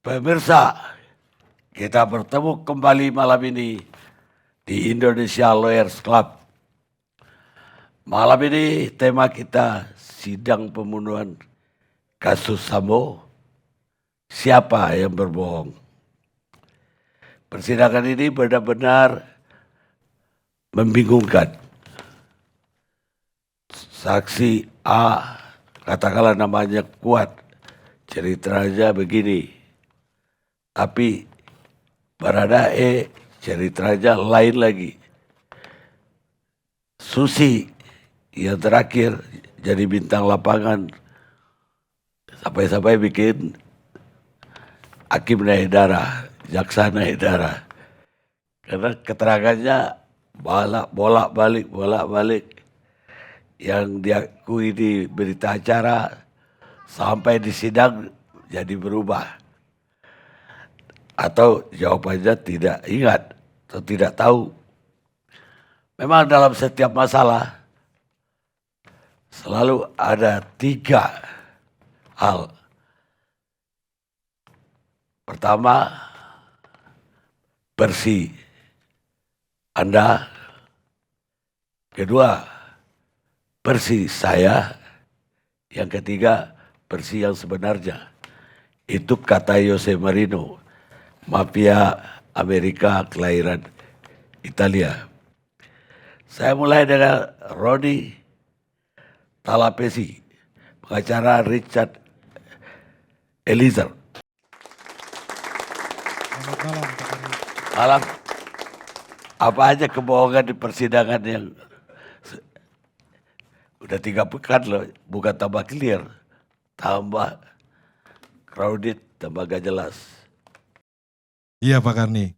Pemirsa, kita bertemu kembali malam ini di Indonesia Lawyers Club. Malam ini tema kita sidang pembunuhan kasus Sambo. Siapa yang berbohong? Persidangan ini benar-benar membingungkan. Saksi A, katakanlah namanya Kuat, ceritanya begini. Tapi Baradae ceritanya lain lagi. Susi yang terakhir jadi bintang lapangan sampai-sampai bikin hakim naik darah, jaksa naik darah. Karena keterangannya bolak-balik yang diakui di berita acara sampai di sidang jadi berubah. Atau jawabannya tidak ingat atau tidak tahu. Memang dalam setiap masalah selalu ada 3 hal. Pertama, bersih Anda. Kedua, bersih saya. Yang ketiga, bersih yang sebenarnya. Itu kata Jose Marino, mafia Amerika kelahiran Italia. Saya mulai dengan Roni Talapesi, pengacara Richard Eliezer. Selamat malam, Pak Arni. Malam. Apa aja kebohongan di persidangan yang udah 3 pekan loh, bukan tambah clear, tambah crowded, tambah gak jelas. Iya Pak Karni,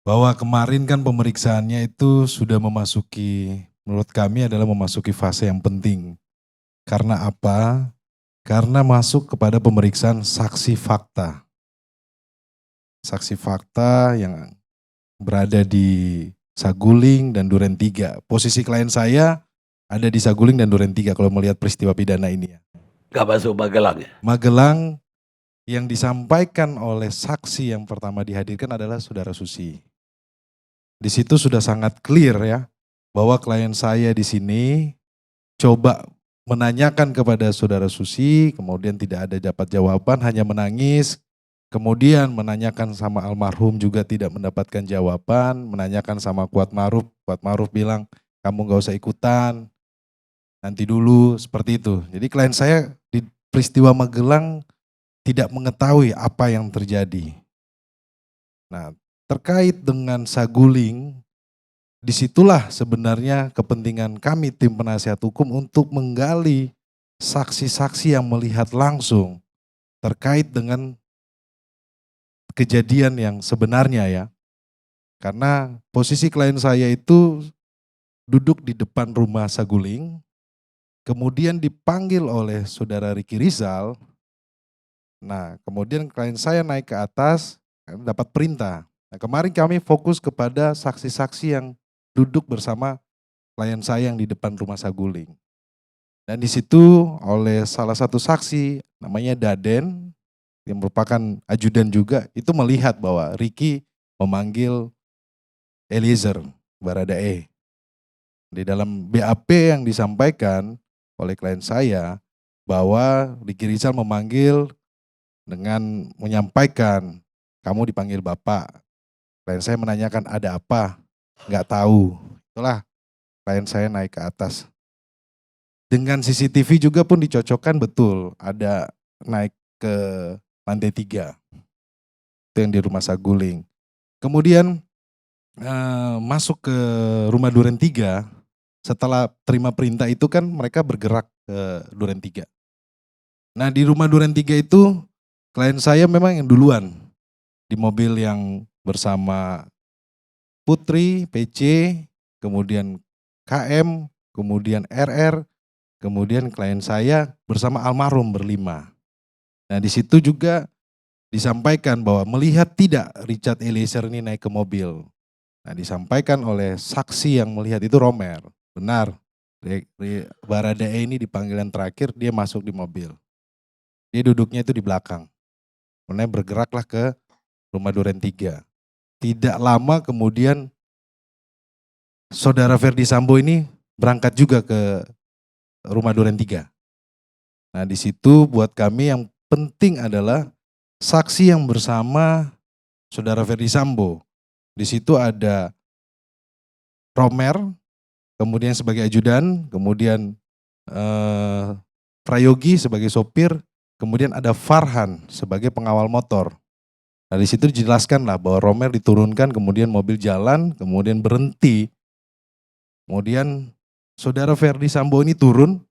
bahwa kemarin kan pemeriksaannya itu sudah memasuki, menurut kami adalah memasuki fase yang penting. Karena apa? Karena masuk kepada pemeriksaan saksi fakta. Saksi fakta yang berada di Saguling dan Duren 3. Posisi klien saya ada di Saguling dan Duren 3 kalau melihat peristiwa pidana ini ya. Gak masuk Magelang ya? Magelang yang disampaikan oleh saksi yang pertama dihadirkan adalah Saudara Susi. Di situ sudah sangat clear ya, bahwa klien saya di sini coba menanyakan kepada Saudara Susi, kemudian tidak ada dapat jawaban, hanya menangis. Kemudian menanyakan sama almarhum juga tidak mendapatkan jawaban, menanyakan sama Kuat Maruf bilang kamu gak usah ikutan, nanti dulu, seperti itu. Jadi klien saya di peristiwa Magelang tidak mengetahui apa yang terjadi. Nah, terkait dengan Saguling, disitulah sebenarnya kepentingan kami tim penasihat hukum untuk menggali saksi-saksi yang melihat langsung terkait dengan kejadian yang sebenarnya ya. Karena posisi klien saya itu duduk di depan rumah Saguling, kemudian dipanggil oleh Saudara Ricky Rizal. Nah, kemudian klien saya naik ke atas, dapat perintah. Nah, kemarin kami fokus kepada saksi-saksi yang duduk bersama klien saya yang di depan rumah Saguling. Dan di situ oleh salah satu saksi namanya Daden, yang merupakan ajudan juga, itu melihat bahwa Ricky memanggil Eliezer Baradae. Di dalam BAP yang disampaikan oleh klien saya bahwa Ricky Rizal memanggil dengan menyampaikan, kamu dipanggil Bapak. Klien saya menanyakan ada apa, nggak tahu. Itulah klien saya naik ke atas. Dengan CCTV juga pun dicocokkan betul, ada naik ke lantai 3. Itu yang di rumah Saguling. Kemudian masuk ke rumah Duren 3, setelah terima perintah itu kan mereka bergerak ke Duren 3. Nah di rumah Duren 3 itu klien saya memang yang duluan di mobil yang bersama Putri, PC, kemudian KM, kemudian RR, kemudian klien saya bersama almarhum berlima. Nah di situ juga disampaikan bahwa melihat tidak Richard Eliezer ini naik ke mobil. Nah disampaikan oleh saksi yang melihat itu Romer, benar Baradae ini di panggilan terakhir dia masuk di mobil. Dia duduknya itu di belakang. Kemudian bergeraklah ke rumah Duren 3. Tidak lama kemudian saudara Ferdi Sambo ini berangkat juga ke rumah Duren 3. Nah di situ buat kami yang penting adalah saksi yang bersama saudara Ferdi Sambo. Di situ ada Romer, kemudian sebagai ajudan, kemudian Prayogi sebagai sopir, kemudian ada Farhan sebagai pengawal motor. Nah di situ dijelaskan lah bahwa Romer diturunkan, kemudian mobil jalan, kemudian berhenti. Kemudian saudara Ferdi Sambo ini turun,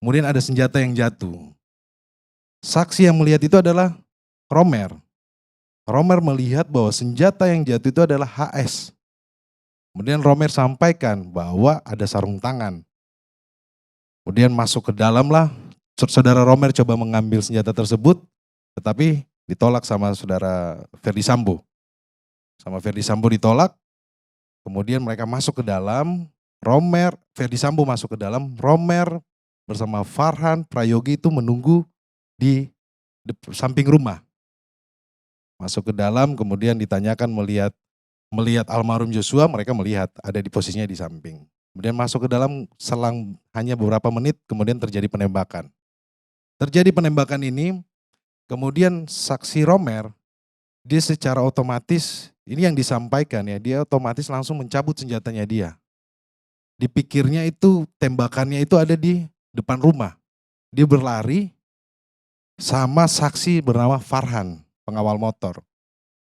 kemudian ada senjata yang jatuh. Saksi yang melihat itu adalah Romer. Romer melihat bahwa senjata yang jatuh itu adalah HS. Kemudian Romer sampaikan bahwa ada sarung tangan. Kemudian masuk ke dalam lah, saudara Romer coba mengambil senjata tersebut, tetapi ditolak sama saudara Ferdi Sambo. Sama Ferdi Sambo ditolak, kemudian mereka masuk ke dalam, Ferdi Sambo masuk ke dalam, Romer bersama Farhan, Prayogi itu menunggu di samping rumah. Masuk ke dalam, kemudian ditanyakan melihat almarhum Joshua, mereka melihat ada di posisinya di samping. Kemudian masuk ke dalam, selang hanya beberapa menit, kemudian terjadi penembakan. Terjadi penembakan ini, kemudian saksi Romer, dia secara otomatis, ini yang disampaikan ya, dia otomatis langsung mencabut senjatanya dia. Dipikirnya itu, tembakannya itu ada di depan rumah. Dia berlari sama saksi bernama Farhan, pengawal motor.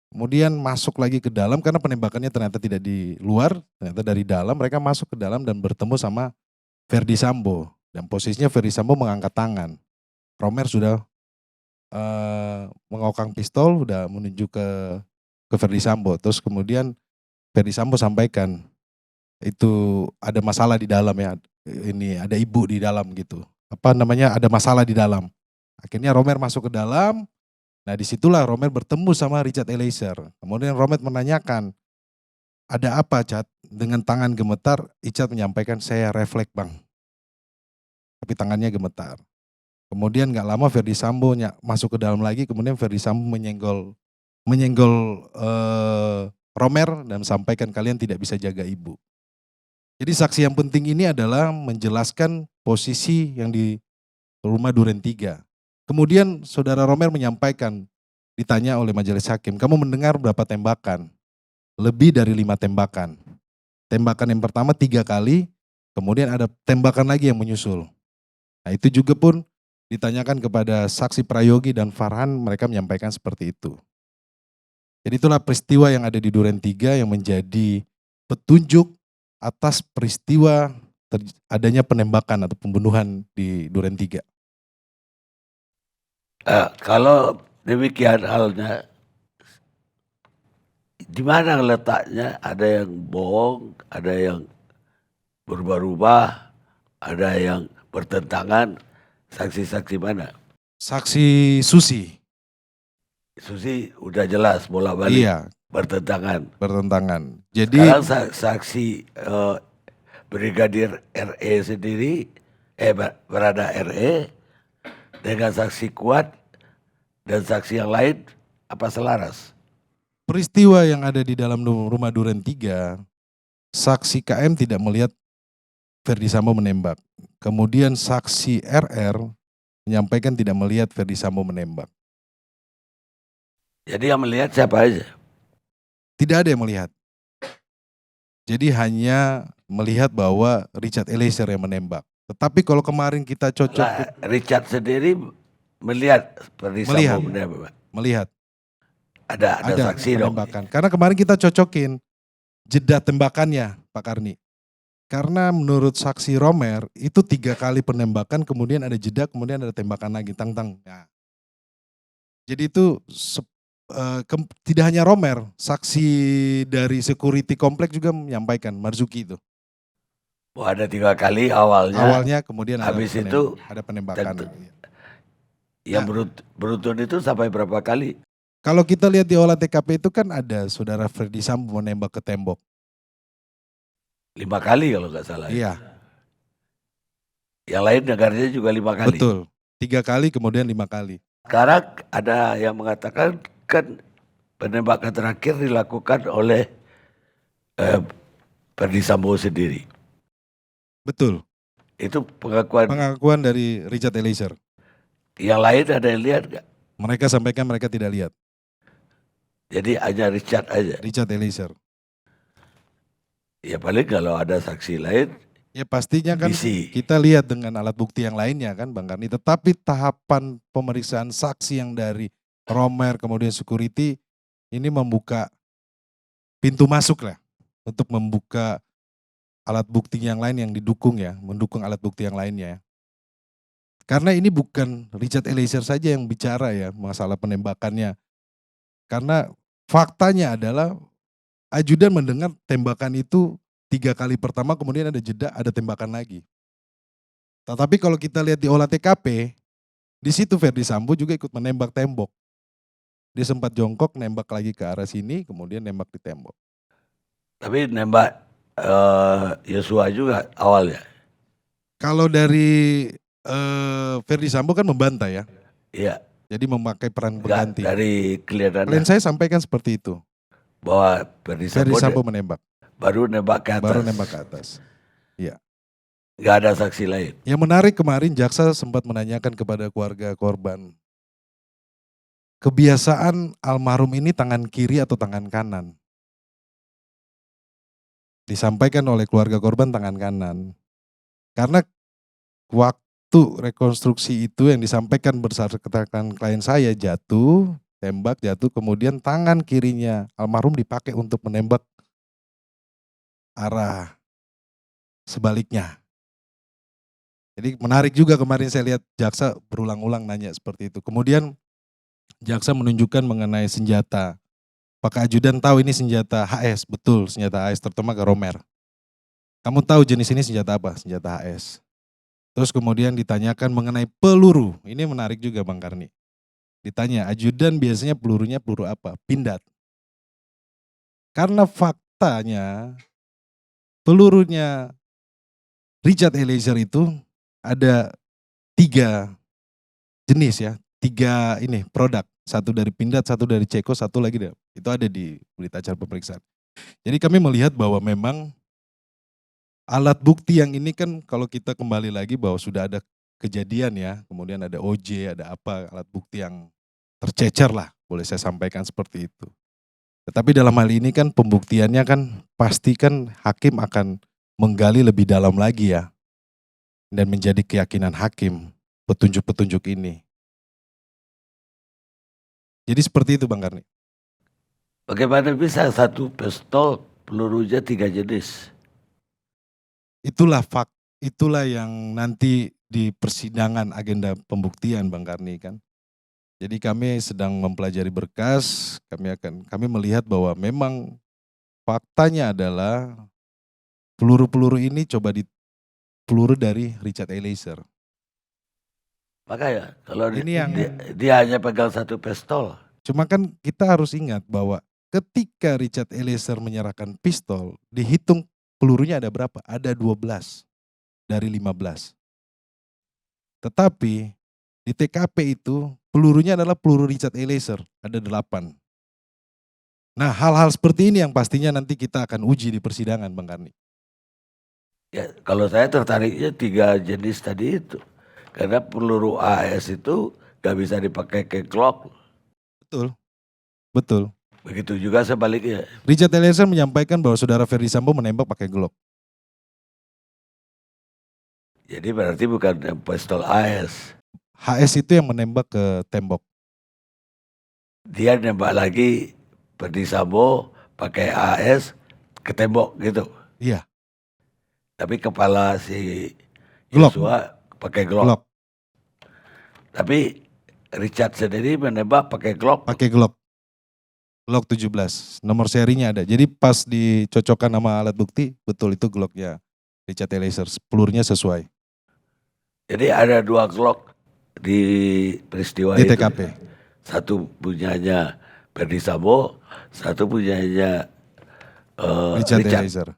Kemudian masuk lagi ke dalam karena penembakannya ternyata tidak di luar, ternyata dari dalam mereka masuk ke dalam dan bertemu sama Ferdi Sambo. Dan posisinya Ferdi Sambo mengangkat tangan. Romer sudah mengokang pistol, sudah menuju ke Ferdi Sambo. Terus kemudian Ferdi Sambo sampaikan, itu ada masalah di dalam ya, ini ada ibu di dalam gitu. Ada masalah di dalam. Akhirnya Romer masuk ke dalam. Nah disitulah Romer bertemu sama Richard Eliezer. Kemudian Romer menanyakan, ada apa Cat? Dengan tangan gemetar, Richard menyampaikan, saya refleks bang. Tapi tangannya gemetar. Kemudian gak lama Ferdi Sambo masuk ke dalam lagi, kemudian Ferdi Sambo menyenggol Romer dan sampaikan kalian tidak bisa jaga ibu. Jadi saksi yang penting ini adalah menjelaskan posisi yang di rumah Duren 3. Kemudian saudara Romer menyampaikan, ditanya oleh majelis hakim, kamu mendengar berapa tembakan? Lebih dari 5 tembakan. Tembakan yang pertama 3 kali, kemudian ada tembakan lagi yang menyusul. Nah itu juga pun ditanyakan kepada saksi Prayogi dan Farhan, mereka menyampaikan seperti itu. Jadi itulah peristiwa yang ada di Duren 3 yang menjadi petunjuk atas peristiwa adanya penembakan atau pembunuhan di Duren 3. Kalau demikian halnya, di mana letaknya? Ada yang bohong, ada yang berubah-ubah, ada yang bertentangan. Saksi-saksi mana? Saksi Susi. Susi udah jelas bolak-balik. Iya, bertentangan. Jadi sekarang saksi Brigadir RE sendiri, berada RE dengan saksi Kuat dan saksi yang lain apa selaras? peristiwa yang ada di dalam rumah Duren 3, saksi KM tidak melihat Ferdi Sambo menembak. Kemudian saksi RR menyampaikan tidak melihat Ferdi Sambo menembak. Jadi yang melihat siapa aja? Tidak ada yang melihat. Jadi hanya melihat bahwa Richard Eliezer yang menembak. Tetapi kalau kemarin kita cocok, Richard sendiri melihat Ferdi Sambo menembak. Melihat. Ada saksi penembakan. Dong. Karena kemarin kita cocokin jeda tembakannya Pak Karni. Karena menurut saksi Romer itu 3 kali penembakan, kemudian ada jeda, kemudian ada tembakan lagi, tang-tang. Nah. Jadi itu tidak hanya Romer, saksi dari security komplek juga menyampaikan, Marzuki itu. Oh, ada 3 kali awalnya, kemudian habis itu ada penembakan. Yang beruntun itu sampai berapa kali? Kalau kita lihat di olah TKP itu kan ada saudara Ferdi Sambo menembak ke tembok. 5 kali kalau nggak salah. Iya. Yang lain negaranya juga 5 kali. Betul. 3 kali kemudian 5 kali. Sekarang ada yang mengatakan kan penembakan terakhir dilakukan oleh Ferdi Sambo sendiri. Betul. Itu pengakuan. Pengakuan dari Richard Eliezer. Yang lain ada yang lihat nggak? Mereka sampaikan mereka tidak lihat. Jadi hanya Richard aja. Richard Eliezer. Ya paling kalau ada saksi lain. Ya pastinya kan Bisi. kita lihat dengan alat bukti yang lainnya kan Bang Karni. Tetapi tahapan pemeriksaan saksi yang dari Romer kemudian security ini membuka pintu masuk lah. Untuk membuka alat bukti yang lain yang didukung ya. Mendukung alat bukti yang lainnya ya. Karena ini bukan Richard Eliezer saja yang bicara ya masalah penembakannya. Karena faktanya adalah ajudan mendengar tembakan itu 3 kali pertama kemudian ada jeda, ada tembakan lagi. Tetapi kalau kita lihat di olah TKP, di situ Ferdi Sambo juga ikut menembak tembok. Dia sempat jongkok, nembak lagi ke arah sini, kemudian nembak di tembok. Tapi nembak Yosua juga awalnya. Kalau dari Ferdi Sambo kan membantah ya. Iya. Jadi memakai peran Enggak, pengganti. dari kelihatannya Klien saya sampaikan seperti itu. bahwa Ferdi Ferdi Sambo Sambo menembak. baru nembak ke atas. Baru nembak ke atas. Iya. Nggak ada saksi lain. Yang menarik kemarin jaksa sempat menanyakan kepada keluarga korban. Kebiasaan almarhum ini tangan kiri atau tangan kanan? Disampaikan oleh keluarga korban tangan kanan. Karena waktu rekonstruksi itu yang disampaikan berdasarkan klien saya jatuh, tembak jatuh, kemudian tangan kirinya almarhum dipakai untuk menembak arah sebaliknya. Jadi menarik juga kemarin saya lihat jaksa berulang-ulang nanya seperti itu. Kemudian jaksa menunjukkan mengenai senjata. Apakah ajudan tahu ini senjata HS? Betul, senjata HS terutama ke Romer. Kamu tahu jenis ini senjata apa? Senjata HS. Terus kemudian ditanyakan mengenai peluru. Ini menarik juga Bang Karni. Ditanya, ajudan biasanya pelurunya peluru apa? Pindad. Karena faktanya pelurunya Richard Eliezer itu ada 3 jenis ya. 3 ini produk. Satu dari Pindad, satu dari Ceko, satu lagi itu ada di berita acara pemeriksaan. Jadi kami melihat bahwa memang alat bukti yang ini kan kalau kita kembali lagi bahwa sudah ada kejadian ya. Kemudian ada OJ, ada apa alat bukti yang tercecer lah. Boleh saya sampaikan seperti itu. Tetapi dalam hal ini kan pembuktiannya kan pasti kan hakim akan menggali lebih dalam lagi ya. Dan menjadi keyakinan hakim petunjuk-petunjuk ini. Jadi seperti itu Bang Karni. Bagaimana bisa satu pistol pelurunya 3 jenis? Itulah yang nanti di persidangan agenda pembuktian Bang Karni kan. Jadi kami sedang mempelajari berkas, kami melihat bahwa memang faktanya adalah peluru-peluru ini peluru dari Richard Eliezer. Makanya kalau Ini yang dia hanya pegang satu pistol. Cuma kan kita harus ingat bahwa ketika Richard Eliezer menyerahkan pistol, dihitung pelurunya ada berapa? Ada 12 dari 15. Tetapi di TKP itu pelurunya adalah peluru Richard Eliezer, ada 8. Nah hal-hal seperti ini yang pastinya nanti kita akan uji di persidangan Bang Karni. Ya, kalau saya tertariknya 3 jenis tadi itu. Karena peluru AS itu gak bisa dipakai ke Glock. Betul. Begitu juga sebaliknya. Richard Eliezer menyampaikan bahwa saudara Ferdi Sambo menembak pakai Glock. Jadi berarti bukan pistol AS. HS itu yang menembak ke tembok. Dia nembak lagi Ferdi Sambo pakai AS ke tembok gitu. Iya. Tapi kepala si Glock. Yosua pakai Glock. Tapi Richard sendiri menembak pakai Glock. Pakai Glock. Glock 17. Nomor serinya ada. Jadi pas dicocokkan sama alat bukti, betul itu Glocknya Richard Eliezer. Pelurunya sesuai. Jadi ada 2 Glock di peristiwa Di itu. TKP. Satu punyanya Ferdi Sambo, satu punyanya Richard Richard. Eliezer.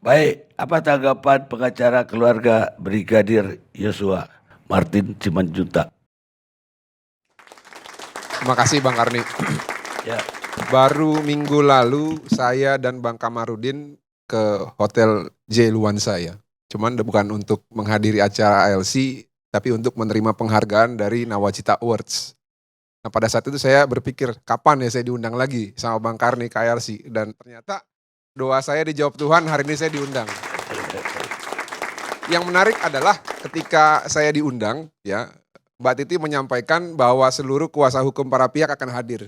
Baik, apa tanggapan pengacara keluarga Brigadir Yosua? Martin Simanjuntak. Terima kasih Bang Karni. Ya. Baru minggu lalu saya dan Bang Kamarudin ke Hotel J Luansa ya. Cuman bukan untuk menghadiri acara ALC, tapi untuk menerima penghargaan dari Nawacita Awards. Nah pada saat itu saya berpikir, kapan ya saya diundang lagi sama Bang Karni ke ALC. Dan ternyata doa saya dijawab Tuhan, hari ini saya diundang. Yang menarik adalah ketika saya diundang, ya Mbak Titi menyampaikan bahwa seluruh kuasa hukum para pihak akan hadir.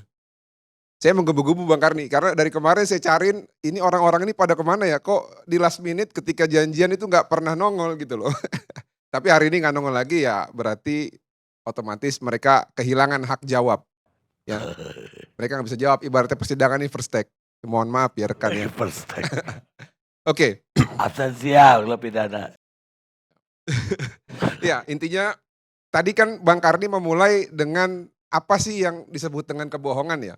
Saya menggebu-gebu Bang Karni, karena dari kemarin saya cariin ini orang-orang ini pada kemana ya, kok di last minute ketika janjian itu nggak pernah nongol gitu loh. Tapi hari ini nggak nongol lagi ya, berarti otomatis mereka kehilangan hak jawab. Ya, mereka nggak bisa jawab, ibaratnya persidangan ini first take. Mohon maaf ya rekan ya. First take. Oke. Absensial kalau pidana. Ya intinya tadi kan Bang Karni memulai dengan apa sih yang disebut dengan kebohongan ya?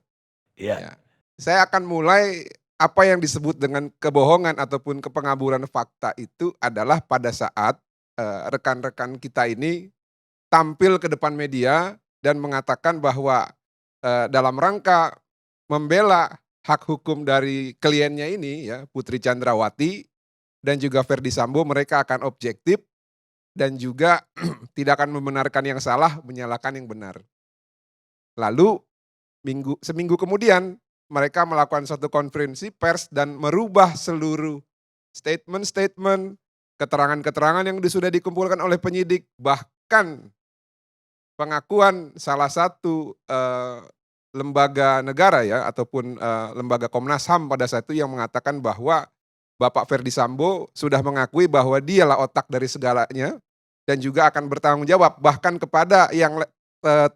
Iya. Ya. Saya akan mulai apa yang disebut dengan kebohongan ataupun kepengaburan fakta itu adalah pada saat rekan-rekan kita ini tampil ke depan media dan mengatakan bahwa dalam rangka membela hak hukum dari kliennya ini ya Putri Chandrawati dan juga Ferdy Sambo, mereka akan objektif dan juga tidak akan membenarkan yang salah, menyalahkan yang benar. Lalu seminggu kemudian mereka melakukan suatu konferensi pers dan merubah seluruh statement-statement, keterangan-keterangan yang sudah dikumpulkan oleh penyidik, bahkan pengakuan salah satu lembaga negara ya ataupun lembaga Komnas HAM pada saat itu yang mengatakan bahwa Bapak Ferdy Sambo sudah mengakui bahwa dialah otak dari segalanya dan juga akan bertanggung jawab bahkan kepada yang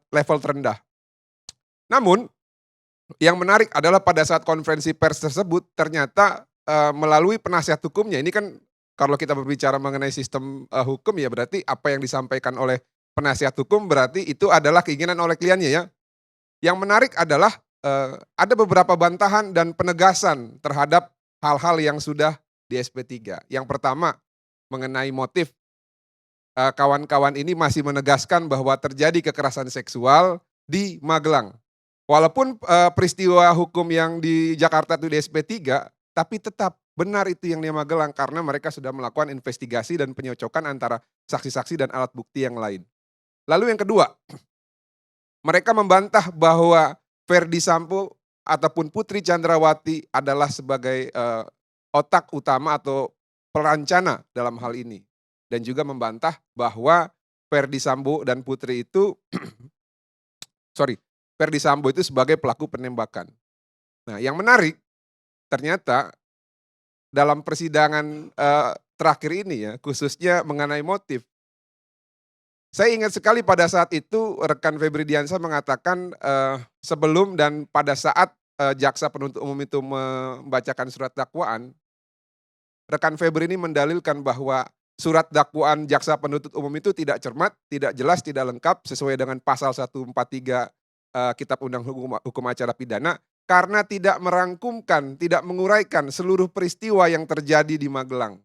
level terendah. Namun yang menarik adalah pada saat konferensi pers tersebut ternyata melalui penasihat hukumnya, ini kan kalau kita berbicara mengenai sistem hukum ya berarti apa yang disampaikan oleh penasihat hukum berarti itu adalah keinginan oleh kliennya ya. Yang menarik adalah ada beberapa bantahan dan penegasan terhadap hal-hal yang sudah di SP3. Yang pertama mengenai motif, kawan-kawan ini masih menegaskan bahwa terjadi kekerasan seksual di Magelang. Walaupun peristiwa hukum yang di Jakarta itu di SP3, tapi tetap benar itu yang di Magelang karena mereka sudah melakukan investigasi dan penyocokan antara saksi-saksi dan alat bukti yang lain. Lalu yang kedua, mereka membantah bahwa Ferdy Sambo ataupun Putri Chandrawati adalah sebagai otak utama atau perancana dalam hal ini. Dan juga membantah bahwa Ferdy Sambo dan Putri itu, Ferdy Sambo itu sebagai pelaku penembakan. Nah yang menarik, ternyata dalam persidangan terakhir ini ya, khususnya mengenai motif, saya ingat sekali pada saat itu rekan Febri Diansyah mengatakan sebelum dan pada saat jaksa penuntut umum itu membacakan surat dakwaan, rekan Febri ini mendalilkan bahwa surat dakwaan jaksa penuntut umum itu tidak cermat, tidak jelas, tidak lengkap sesuai dengan pasal 143 Kitab Undang Hukum Acara Pidana karena tidak merangkumkan, tidak menguraikan seluruh peristiwa yang terjadi di Magelang.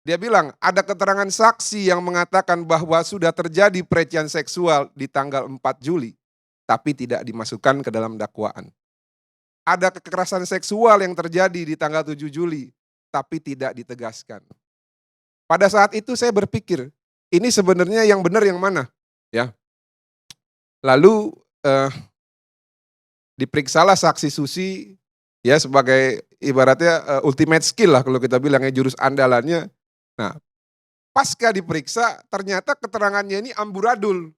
Dia bilang ada keterangan saksi yang mengatakan bahwa sudah terjadi pelecehan seksual di tanggal 4 Juli, tapi tidak dimasukkan ke dalam dakwaan. Ada kekerasan seksual yang terjadi di tanggal 7 Juli, tapi tidak ditegaskan. Pada saat itu saya berpikir, ini sebenarnya yang benar yang mana? Ya. Lalu diperiksalah saksi Susi ya sebagai ibaratnya ultimate skill lah kalau kita bilangnya jurus andalannya. Nah, pasca diperiksa ternyata keterangannya ini amburadul.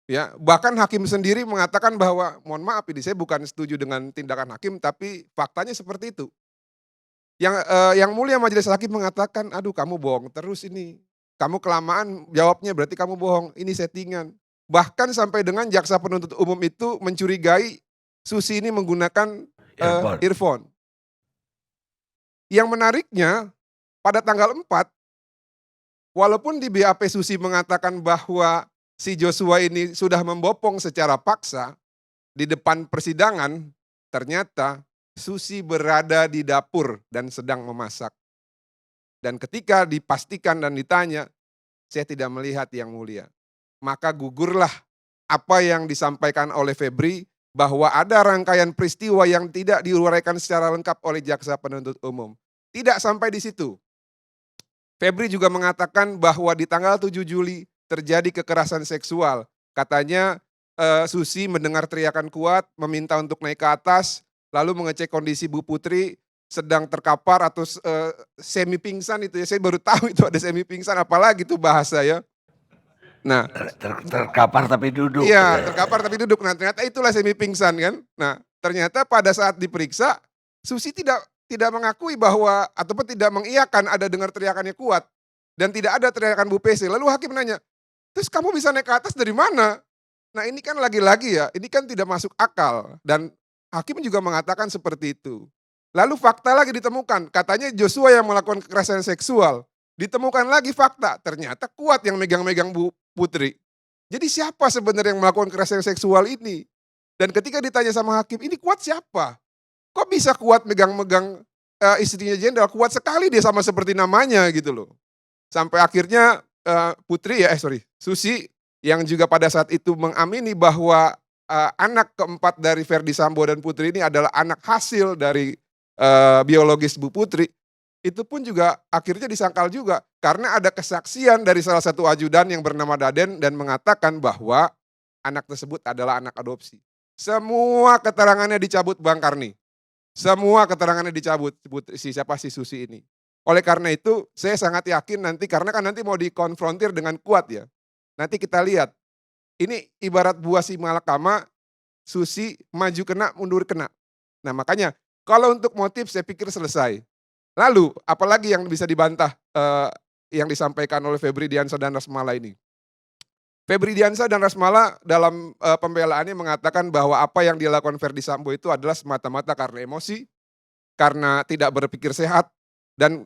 Ya, bahkan hakim sendiri mengatakan bahwa mohon maaf ini saya bukan setuju dengan tindakan hakim tapi faktanya seperti itu. Yang mulia majelis hakim mengatakan, aduh kamu bohong terus ini. Kamu kelamaan jawabnya berarti kamu bohong, ini settingan. Bahkan sampai dengan jaksa penuntut umum itu mencurigai Susi ini menggunakan earphone. Yang menariknya pada tanggal 4, walaupun di BAP Susi mengatakan bahwa si Joshua ini sudah membopong secara paksa di depan persidangan, ternyata Susi berada di dapur dan sedang memasak. Dan ketika dipastikan dan ditanya, saya tidak melihat yang mulia. Maka gugurlah apa yang disampaikan oleh Febri bahwa ada rangkaian peristiwa yang tidak diuraikan secara lengkap oleh jaksa penuntut umum. Tidak sampai di situ. Febri juga mengatakan bahwa di tanggal 7 Juli terjadi kekerasan seksual. Katanya Susi mendengar teriakan kuat, meminta untuk naik ke atas, lalu mengecek kondisi Bu Putri sedang terkapar atau semi pingsan itu ya. Saya baru tahu itu ada semi pingsan, apalagi itu bahasa ya. Nah, Terkapar tapi duduk. iya, terkapar tapi duduk. Nah, ternyata itulah semi pingsan kan. Nah, ternyata pada saat diperiksa, Susi tidak mengakui bahwa ataupun tidak mengiyakan ada dengar teriakannya kuat dan tidak ada teriakan Bu PC. Lalu hakim nanya, "Terus kamu bisa naik ke atas dari mana?" Nah, ini kan lagi-lagi ya, ini kan tidak masuk akal dan hakim juga mengatakan seperti itu. Lalu fakta lagi ditemukan, katanya Joshua yang melakukan kekerasan seksual. Ditemukan lagi fakta, ternyata kuat yang megang-megang Bu Putri. Jadi siapa sebenarnya yang melakukan kekerasan seksual ini? Dan ketika ditanya sama hakim, ini kuat siapa? Kok bisa kuat megang-megang istrinya jenderal? Kuat sekali dia sama seperti namanya gitu loh. Sampai akhirnya Susi yang juga pada saat itu mengamini bahwa anak keempat dari Ferdi Sambo dan Putri ini adalah anak hasil dari biologis Bu Putri. Itu pun juga akhirnya disangkal juga karena ada kesaksian dari salah satu ajudan yang bernama Daden dan mengatakan bahwa anak tersebut adalah anak adopsi. Semua keterangannya dicabut Bang Karni. Semua keterangannya dicabut si Susi ini. Oleh karena itu saya sangat yakin nanti karena kan nanti mau dikonfrontir dengan kuat ya. Nanti kita lihat. Ini ibarat buah si malakama, Susi maju kena, mundur kena. Nah makanya kalau untuk motif saya pikir selesai. Lalu apalagi yang bisa dibantah yang disampaikan oleh Febri Diansah dan Rasmala ini. Febri Diansah dan Rasmala dalam pembelaannya mengatakan bahwa apa yang dilakukan Ferdi Sambo itu adalah semata-mata karena emosi, karena tidak berpikir sehat, dan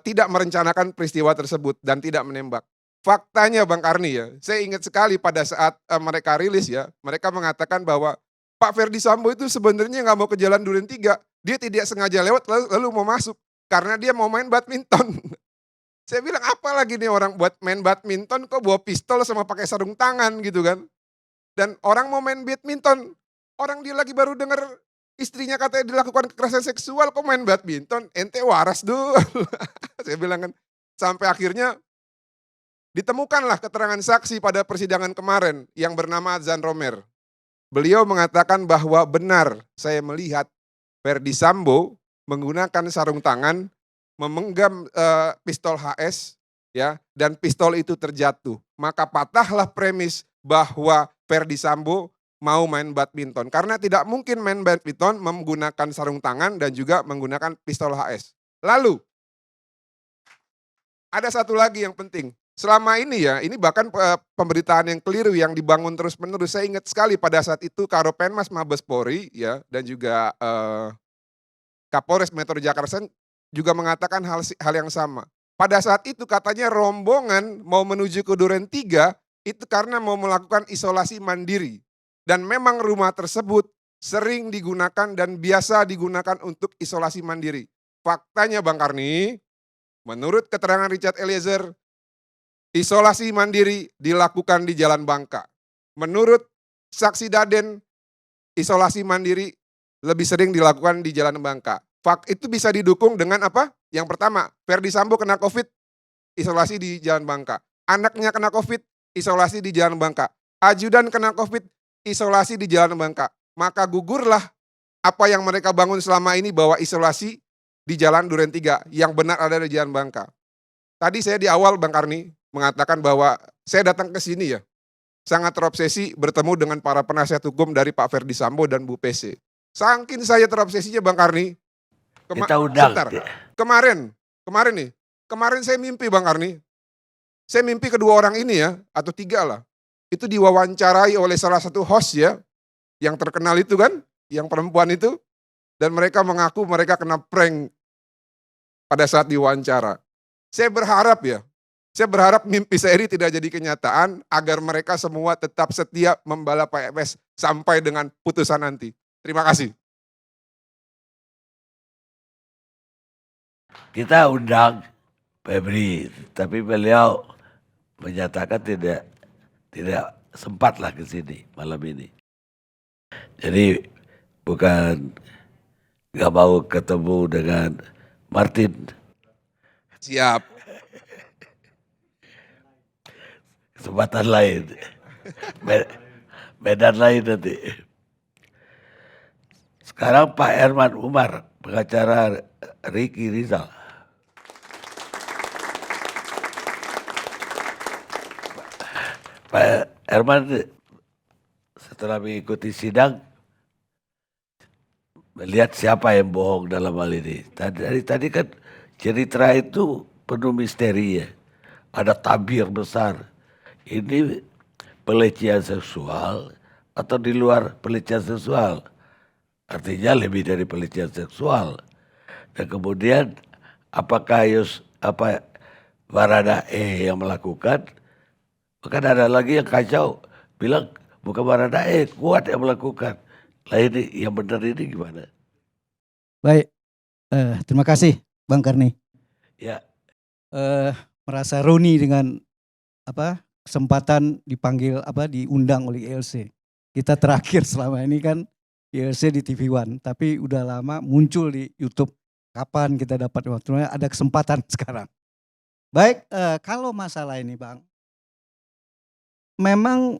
tidak merencanakan peristiwa tersebut dan tidak menembak. Faktanya Bang Karni ya, saya ingat sekali pada saat mereka rilis ya, mereka mengatakan bahwa Pak Ferdi Sambo itu sebenarnya nggak mau ke Jalan Duren 3, dia tidak sengaja lewat lalu mau masuk karena dia mau main badminton. Saya bilang apa lagi nih orang buat main badminton kok bawa pistol sama pakai sarung tangan gitu kan. Dan orang mau main badminton, orang dia lagi baru dengar istrinya katanya dilakukan kekerasan seksual kok main badminton, ente waras dulu. Saya bilang kan, sampai akhirnya ditemukanlah keterangan saksi pada persidangan kemarin yang bernama Adzan Romer. Beliau mengatakan bahwa benar saya melihat Ferdi Sambo menggunakan sarung tangan, memegang pistol HS ya, dan pistol itu terjatuh. Maka patahlah premis bahwa Ferdi Sambo mau main badminton. Karena tidak mungkin main badminton menggunakan sarung tangan dan juga menggunakan pistol HS. Lalu, ada satu lagi yang penting. Selama ini ya, ini bahkan pemberitaan yang keliru yang dibangun terus-menerus. Saya ingat sekali pada saat itu Karopenmas Mabes Polri ya, dan juga Kapolres Metro Jakarta juga mengatakan hal yang sama. Pada saat itu katanya rombongan mau menuju ke Duren 3 itu karena mau melakukan isolasi mandiri. Dan memang rumah tersebut sering digunakan dan biasa digunakan untuk isolasi mandiri. Faktanya Bang Karni, menurut keterangan Richard Eliezer, isolasi mandiri dilakukan di Jalan Bangka. Menurut saksi Daden, isolasi mandiri lebih sering dilakukan di Jalan Bangka. Itu bisa didukung dengan apa? Yang pertama, Ferdi Sambo kena COVID, isolasi di Jalan Bangka. Anaknya kena COVID, isolasi di Jalan Bangka. Ajudan kena COVID, isolasi di Jalan Bangka. Maka gugurlah apa yang mereka bangun selama ini bahwa isolasi di Jalan Duren 3, yang benar ada di Jalan Bangka. Tadi saya di awal Bang Karni mengatakan bahwa saya datang ke sini ya, sangat terobsesi bertemu dengan para penasihat hukum dari Pak Ferdi Sambo dan Bu PC. Saking saya terobsesinya Bang Karni, Kita undang. Kemarin saya mimpi Bang Karni. Saya mimpi kedua orang ini ya, atau tiga lah. Itu diwawancarai oleh salah satu host ya, yang terkenal itu kan, yang perempuan itu. Dan mereka mengaku mereka kena prank pada saat diwawancara. Saya berharap mimpi saya ini tidak jadi kenyataan agar mereka semua tetap setia membela PFS sampai dengan putusan nanti. Terima kasih. Kita undang Febri, tapi beliau menyatakan tidak sempatlah ke sini malam ini. Jadi bukan nggak mau ketemu dengan Martin. Siap. Kesempatan lain. Medan lain nanti. Sekarang Pak Herman Umar, pengacara Ricky Rizal. Pak Herman setelah mengikuti sidang melihat siapa yang bohong dalam hal ini. Tadi kan cerita itu penuh misteri ya. Ada tabir besar. Ini pelecehan seksual atau di luar pelecehan seksual. Artinya lebih dari pelecehan seksual. Dan kemudian apakah Baradae yang melakukan? Bahkan ada lagi yang kacau bilang bukan Baradae, Kuat yang melakukan. Lah ini yang benar ini gimana? Baik, terima kasih Bang Karni. Ya. Merasa roni dengan kesempatan dipanggil diundang oleh ILC. Kita terakhir selama ini kan ILC di TV One, tapi udah lama muncul di YouTube. Kapan kita dapat waktunya? Ada kesempatan sekarang. Baik, kalau masalah ini Bang, memang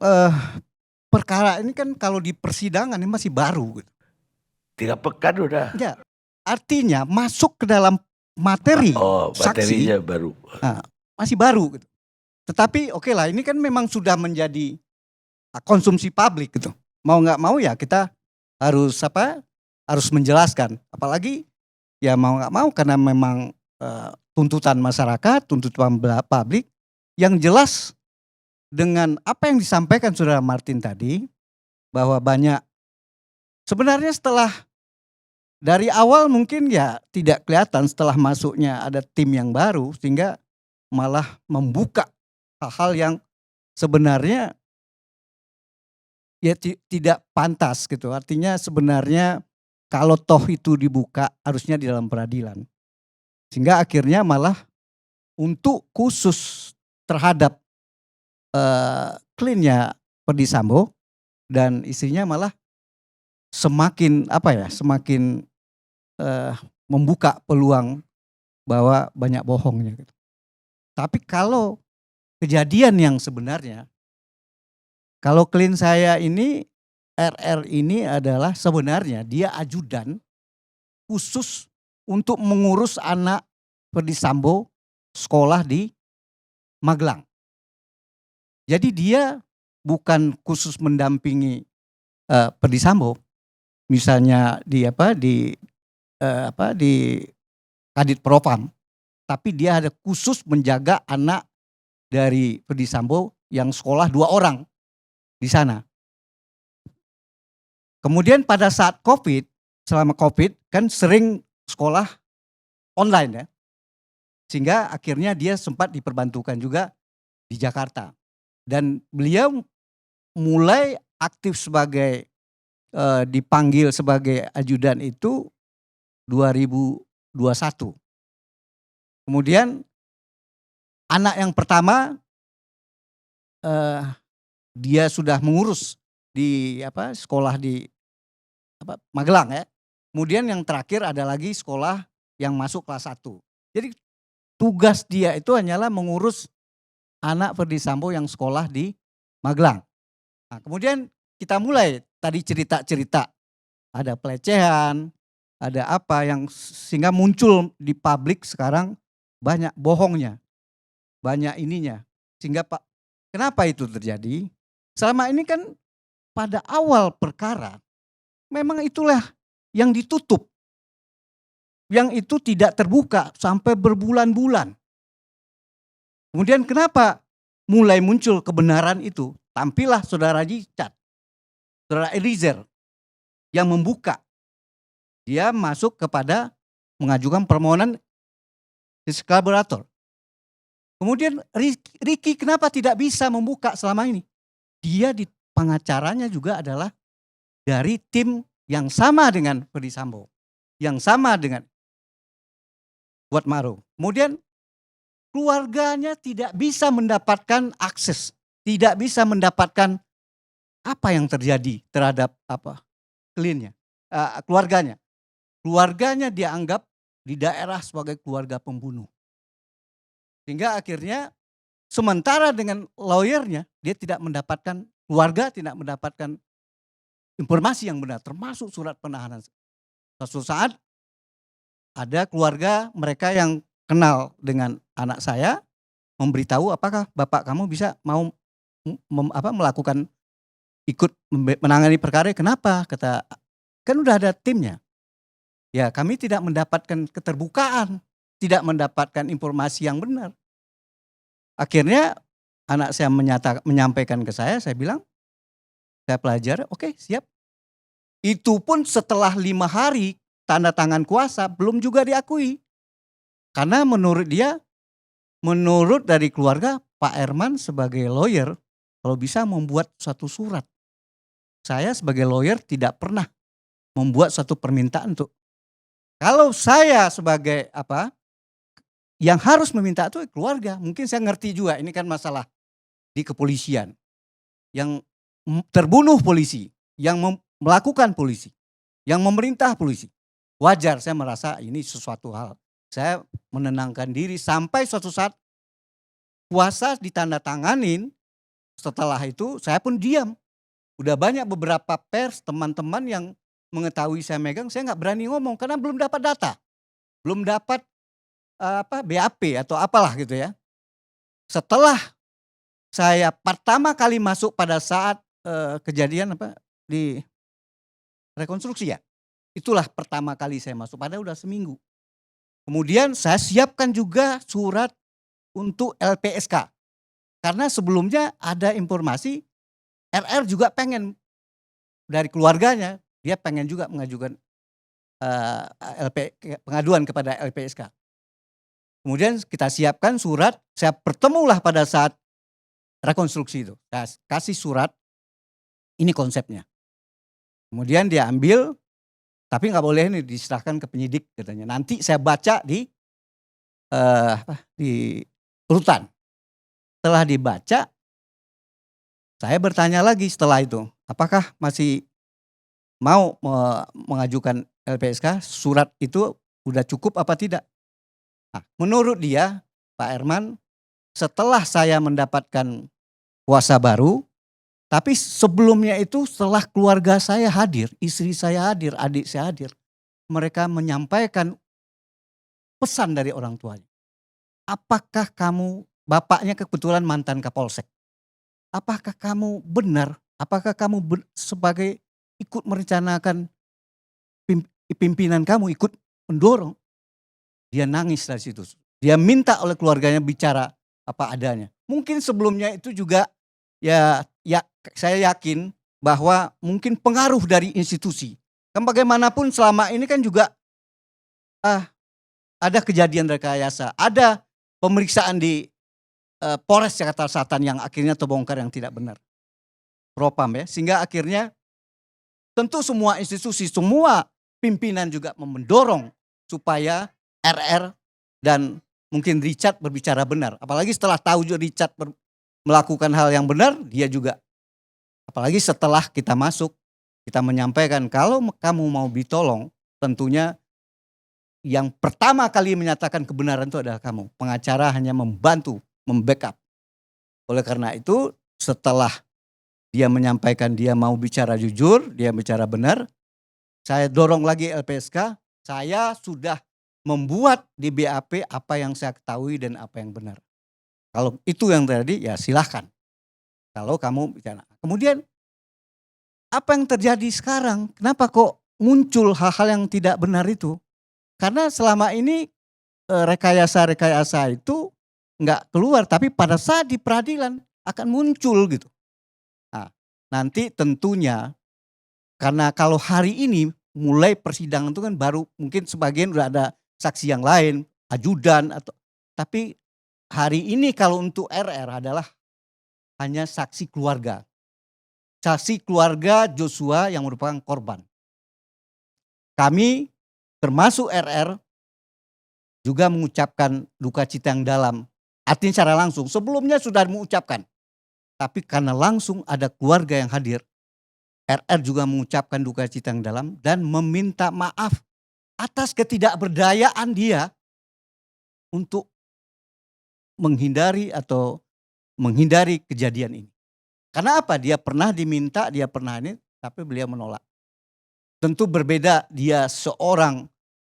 perkara ini kan kalau di persidangan ini masih baru. 3 pekan udah. Ya, artinya masuk ke dalam materi materinya saksi baru. Masih baru gitu. Tetapi oke lah, ini kan memang sudah menjadi konsumsi publik gitu. Mau nggak mau ya kita harus menjelaskan. Apalagi ya mau nggak mau karena memang tuntutan masyarakat, tuntutan publik yang jelas dengan apa yang disampaikan Saudara Martin tadi, bahwa banyak sebenarnya setelah dari awal mungkin ya tidak kelihatan, setelah masuknya ada tim yang baru sehingga malah membuka hal-hal yang sebenarnya ya tidak pantas gitu. Artinya sebenarnya kalau toh itu dibuka harusnya di dalam peradilan. Sehingga akhirnya malah untuk khusus terhadap clean-nya Ferdy Sambo dan istrinya malah semakin membuka peluang bahwa banyak bohongnya gitu. Tapi kalau kejadian yang sebenarnya, kalau klien saya ini, RR ini adalah sebenarnya dia ajudan khusus untuk mengurus anak Ferdy Sambo sekolah di Magelang. Jadi dia bukan khusus mendampingi Ferdy Sambo, misalnya di Kadit Propam, tapi dia ada khusus menjaga anak dari Ferdy Sambo yang sekolah 2 orang di sana. Kemudian pada saat selama COVID kan sering sekolah online ya. Sehingga akhirnya dia sempat diperbantukan juga di Jakarta. Dan beliau mulai aktif sebagai dipanggil sebagai ajudan itu 2021. Kemudian anak yang pertama dia sudah mengurus di sekolah di Magelang ya. Kemudian yang terakhir ada lagi sekolah yang masuk kelas 1. Jadi tugas dia itu hanyalah mengurus anak Ferdy Sambo yang sekolah di Magelang. Nah, kemudian kita mulai tadi cerita-cerita, ada pelecehan, ada apa yang sehingga muncul di publik sekarang banyak bohongnya, banyak ininya. Sehingga kenapa itu terjadi? Selama ini kan pada awal perkara memang itulah yang ditutup. Yang itu tidak terbuka sampai berbulan-bulan. Kemudian kenapa mulai muncul kebenaran itu? Tampillah Saudara Richard, Saudara Eliezer yang membuka. Dia masuk kepada mengajukan permohonan justice collaborator. Kemudian Ricky kenapa tidak bisa membuka selama ini? Dia di pengacaranya juga adalah dari tim yang sama dengan Ferdy Sambo. Yang sama dengan Kuatmaruf. Kemudian keluarganya tidak bisa mendapatkan akses, tidak bisa mendapatkan apa yang terjadi terhadap kliennya, keluarganya. Keluarganya dianggap di daerah sebagai keluarga pembunuh. Sehingga akhirnya sementara dengan lawyernya dia tidak mendapatkan, keluarga tidak mendapatkan informasi yang benar termasuk surat penahanan. Suatu saat ada keluarga mereka yang kenal dengan anak saya memberitahu, apakah bapak kamu bisa mau melakukan ikut menangani perkara. Kenapa? Kata, kan udah ada timnya. Ya kami tidak mendapatkan keterbukaan, tidak mendapatkan informasi yang benar. Akhirnya anak saya menyampaikan ke saya bilang, saya pelajari, oke, siap. Itu pun setelah 5 hari tanda tangan kuasa belum juga diakui. Karena menurut dia, menurut dari keluarga, Pak Herman sebagai lawyer kalau bisa membuat suatu surat. Saya sebagai lawyer tidak pernah membuat suatu permintaan untuk, kalau saya sebagai yang harus meminta itu keluarga. Mungkin saya ngerti juga ini kan masalah di kepolisian. Yang terbunuh polisi, yang melakukan polisi, yang memerintah polisi. Wajar saya merasa ini sesuatu hal. Saya menenangkan diri sampai suatu saat kuasa ditandatanganin. Setelah itu saya pun diam. Udah banyak beberapa pers, teman-teman yang mengetahui saya megang, saya nggak berani ngomong karena belum dapat data. Belum dapat BAP atau apalah gitu ya. Setelah saya pertama kali masuk pada saat kejadian di rekonstruksi ya. Itulah pertama kali saya masuk, padahal udah seminggu. Kemudian saya siapkan juga surat untuk LPSK. Karena sebelumnya ada informasi RR juga pengen dari keluarganya, dia pengen juga mengajukan pengaduan kepada LPSK. Kemudian kita siapkan surat, saya bertemulah pada saat rekonstruksi itu. Saya kasih surat, ini konsepnya. Kemudian dia ambil, tapi nggak boleh ini diserahkan ke penyidik katanya. Nanti saya baca di urutan. Setelah dibaca, saya bertanya lagi setelah itu, apakah masih mau mengajukan LPSK? Surat itu udah cukup apa tidak? Nah, menurut dia, Pak Herman, setelah saya mendapatkan kuasa baru, tapi sebelumnya itu setelah keluarga saya hadir, istri saya hadir, adik saya hadir, mereka menyampaikan pesan dari orang tuanya. Apakah kamu, bapaknya kebetulan mantan Kapolsek, apakah kamu benar, apakah kamu sebagai ikut merencanakan pimpinan kamu ikut mendorong? Dia nangis dari situ. Dia minta oleh keluarganya bicara apa adanya. Mungkin sebelumnya itu juga ya saya yakin bahwa mungkin pengaruh dari institusi. Kan bagaimanapun selama ini kan juga ada kejadian rekayasa, ada pemeriksaan di Polres Jakarta Selatan yang akhirnya terbongkar yang tidak benar. Propam ya, sehingga akhirnya tentu semua institusi, semua pimpinan juga mendorong supaya RR dan mungkin Richard berbicara benar. Apalagi setelah tahu Richard melakukan hal yang benar, dia juga. Apalagi setelah kita masuk, kita menyampaikan kalau kamu mau ditolong, tentunya yang pertama kali menyatakan kebenaran itu adalah kamu. Pengacara hanya membantu, membackup. Oleh karena itu setelah dia menyampaikan dia mau bicara jujur, dia bicara benar, saya dorong lagi LPSK, saya sudah membuat di BAP apa yang saya ketahui dan apa yang benar. Kalau itu yang terjadi ya silahkan. Kalau kamu bicara. Kemudian apa yang terjadi sekarang? Kenapa kok muncul hal-hal yang tidak benar itu? Karena selama ini rekayasa-rekayasa itu nggak keluar, tapi pada saat di peradilan akan muncul gitu. Nah, nanti tentunya karena kalau hari ini mulai persidangan itu kan baru mungkin sebagian udah ada saksi yang lain, ajudan atau tapi hari ini kalau untuk RR adalah hanya saksi keluarga. Saksi keluarga Joshua yang merupakan korban. Kami termasuk RR juga mengucapkan duka cita yang dalam artinya secara langsung. Sebelumnya sudah mengucapkan. Tapi karena langsung ada keluarga yang hadir, RR juga mengucapkan duka cita yang dalam dan meminta maaf atas ketidakberdayaan dia untuk menghindari kejadian ini. Karena apa? Dia pernah diminta, dia pernah ini, tapi beliau menolak. Tentu berbeda, dia seorang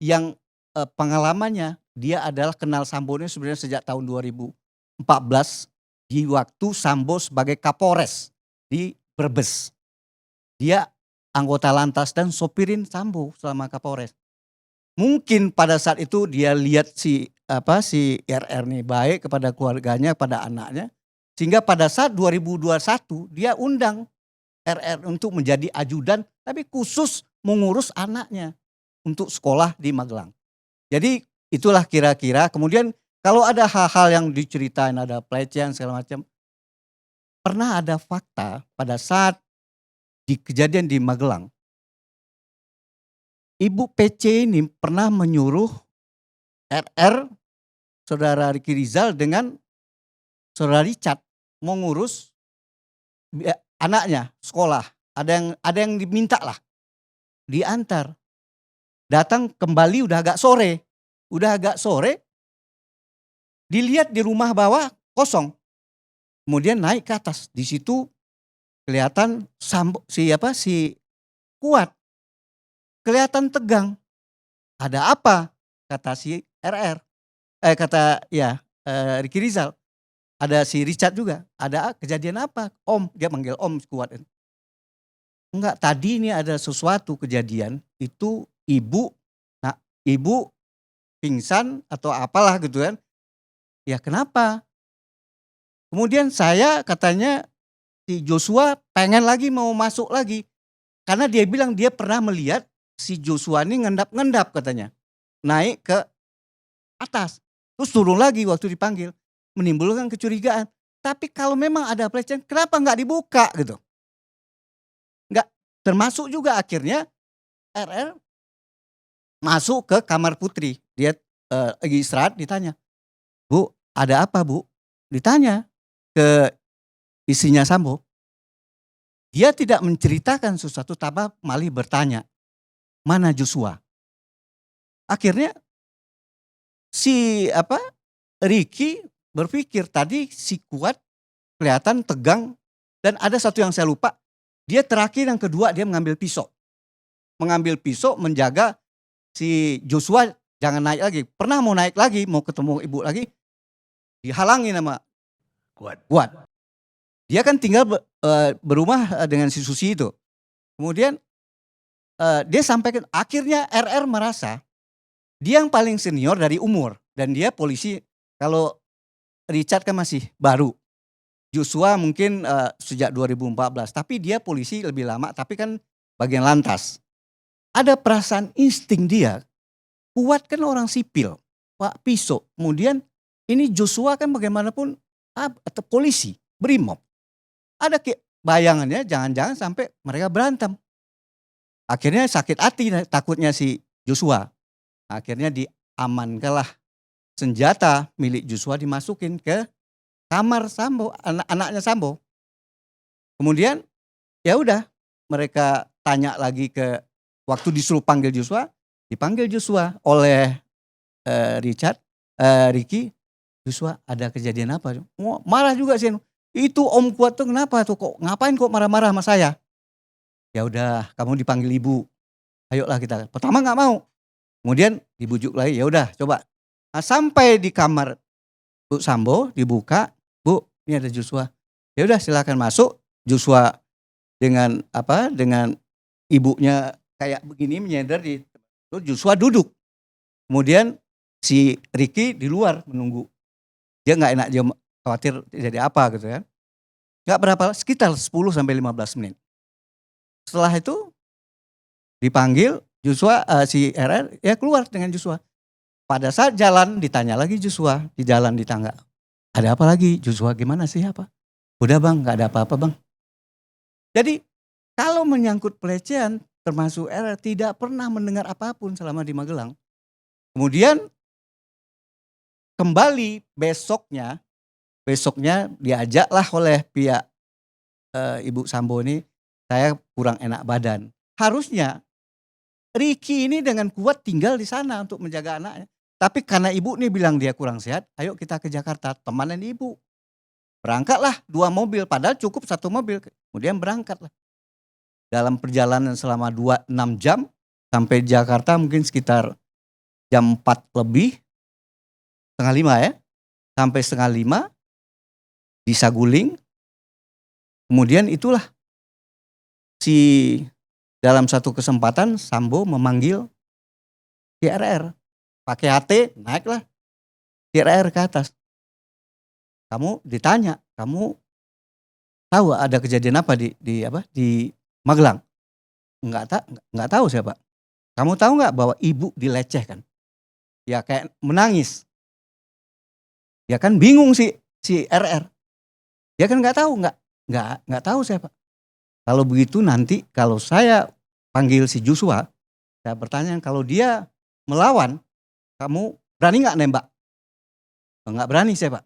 yang pengalamannya, dia adalah kenal Sambo ini sebenarnya sejak tahun 2014 di waktu Sambo sebagai Kapolres di Brebes. Dia anggota lantas dan sopirin Sambo selama Kapolres. Mungkin pada saat itu dia lihat si RR nih baik kepada keluarganya, kepada anaknya. Sehingga pada saat 2021 dia undang RR untuk menjadi ajudan tapi khusus mengurus anaknya untuk sekolah di Magelang. Jadi itulah kira-kira. Kemudian kalau ada hal-hal yang diceritain, ada pelecehan segala macam. Pernah ada fakta pada saat di kejadian di Magelang. Ibu PC ini pernah menyuruh RR, saudara Ricky Rizal dengan saudara Richard mengurus anaknya sekolah. Ada yang diminta lah, diantar. Datang kembali udah agak sore, dilihat di rumah bawah kosong. Kemudian naik ke atas, di situ kelihatan si Kuat, kelihatan tegang. Ada apa? Kata si RR, Ricky Rizal. Ada si Richard juga. Ada kejadian apa? Om, dia manggil Om Kuat. Enggak, tadi ini ada sesuatu kejadian, itu ibu pingsan atau apalah gitu kan. Ya kenapa? Kemudian saya katanya si Joshua pengen lagi mau masuk lagi. Karena dia bilang dia pernah melihat si Joshua ini ngendap-ngendap katanya. Naik ke atas. Terus turun lagi waktu dipanggil. Menimbulkan kecurigaan. Tapi kalau memang ada pelecehan, kenapa nggak dibuka gitu? Nggak, termasuk juga akhirnya RR masuk ke kamar Putri. Dia lagi istirahat, ditanya, Bu, ada apa Bu? Ditanya ke istrinya Sambo. Dia tidak menceritakan sesuatu, tapi malah bertanya, mana Joshua? Akhirnya si Ricky berpikir tadi si Kuat kelihatan tegang dan ada satu yang saya lupa. Dia terakhir yang kedua dia mengambil pisau. Mengambil pisau menjaga si Joshua jangan naik lagi. Pernah mau naik lagi, mau ketemu ibu lagi, dihalangi sama Kuat. Dia kan tinggal berumah dengan si Susi itu. Kemudian dia sampaikan, akhirnya RR merasa dia yang paling senior dari umur. Dan dia polisi, kalau Richard kan masih baru. Joshua mungkin sejak 2014, tapi dia polisi lebih lama, tapi kan bagian lantas. Ada perasaan insting dia, Kuat kan orang sipil, Pak pisau. Kemudian ini Joshua kan bagaimanapun atau polisi, brimob. Ada bayangannya jangan-jangan sampai mereka berantem. Akhirnya sakit hati takutnya si Joshua. Akhirnya diamankanlah senjata milik Joshua dimasukin ke kamar Sambo, anaknya Sambo. Kemudian ya udah mereka tanya lagi ke waktu disuruh panggil Joshua, dipanggil Joshua oleh Ricky. Joshua ada kejadian apa? Marah juga sih. Itu Om Kuat tuh kenapa tuh kok ngapain kok marah-marah sama saya? Ya udah kamu dipanggil ibu. Ayolah kita. Pertama nggak mau. Kemudian dibujuk lagi, ya udah coba. Nah, sampai di kamar Bu Sambo dibuka, Bu, ini ada Joshua. Ya udah silakan masuk. Joshua dengan ibunya kayak begini menyender di Joshua duduk. Kemudian si Ricky di luar menunggu. Dia nggak enak, dia khawatir jadi apa gitu kan. Nggak berapa, sekitar 10 sampai 15 menit. Setelah itu dipanggil Joshua, si RR ya keluar dengan Joshua. Pada saat jalan ditanya lagi Joshua di jalan di tangga. Ada apa lagi? Joshua gimana sih apa? Udah Bang, nggak ada apa-apa Bang. Jadi kalau menyangkut pelecehan termasuk RR tidak pernah mendengar apapun selama di Magelang. Kemudian kembali besoknya diajaklah oleh pihak Ibu Sambo ini, saya kurang enak badan. Harusnya Ricky ini dengan kuat tinggal di sana untuk menjaga anaknya. Tapi karena ibu nih bilang dia kurang sehat, ayo kita ke Jakarta, temanin ibu. Berangkatlah 2 mobil, padahal cukup 1 mobil. Kemudian berangkatlah. Dalam perjalanan selama 6 jam, sampai Jakarta mungkin sekitar jam 4 lebih, setengah 5 ya. Sampai setengah 5 di Saguling. Kemudian itulah dalam satu kesempatan Sambo memanggil CRR. Pakai HT, naiklah CRR ke atas. Kamu ditanya, kamu tahu ada kejadian apa di Magelang? Enggak tahu siapa. Kamu tahu nggak bahwa ibu dilecehkan? Ya kayak menangis. Ya kan bingung si RR. Dia kan nggak tahu siapa. Kalau begitu nanti kalau saya panggil si Joshua, saya bertanya kalau dia melawan, kamu berani nggak nembak? Nggak berani saya Pak.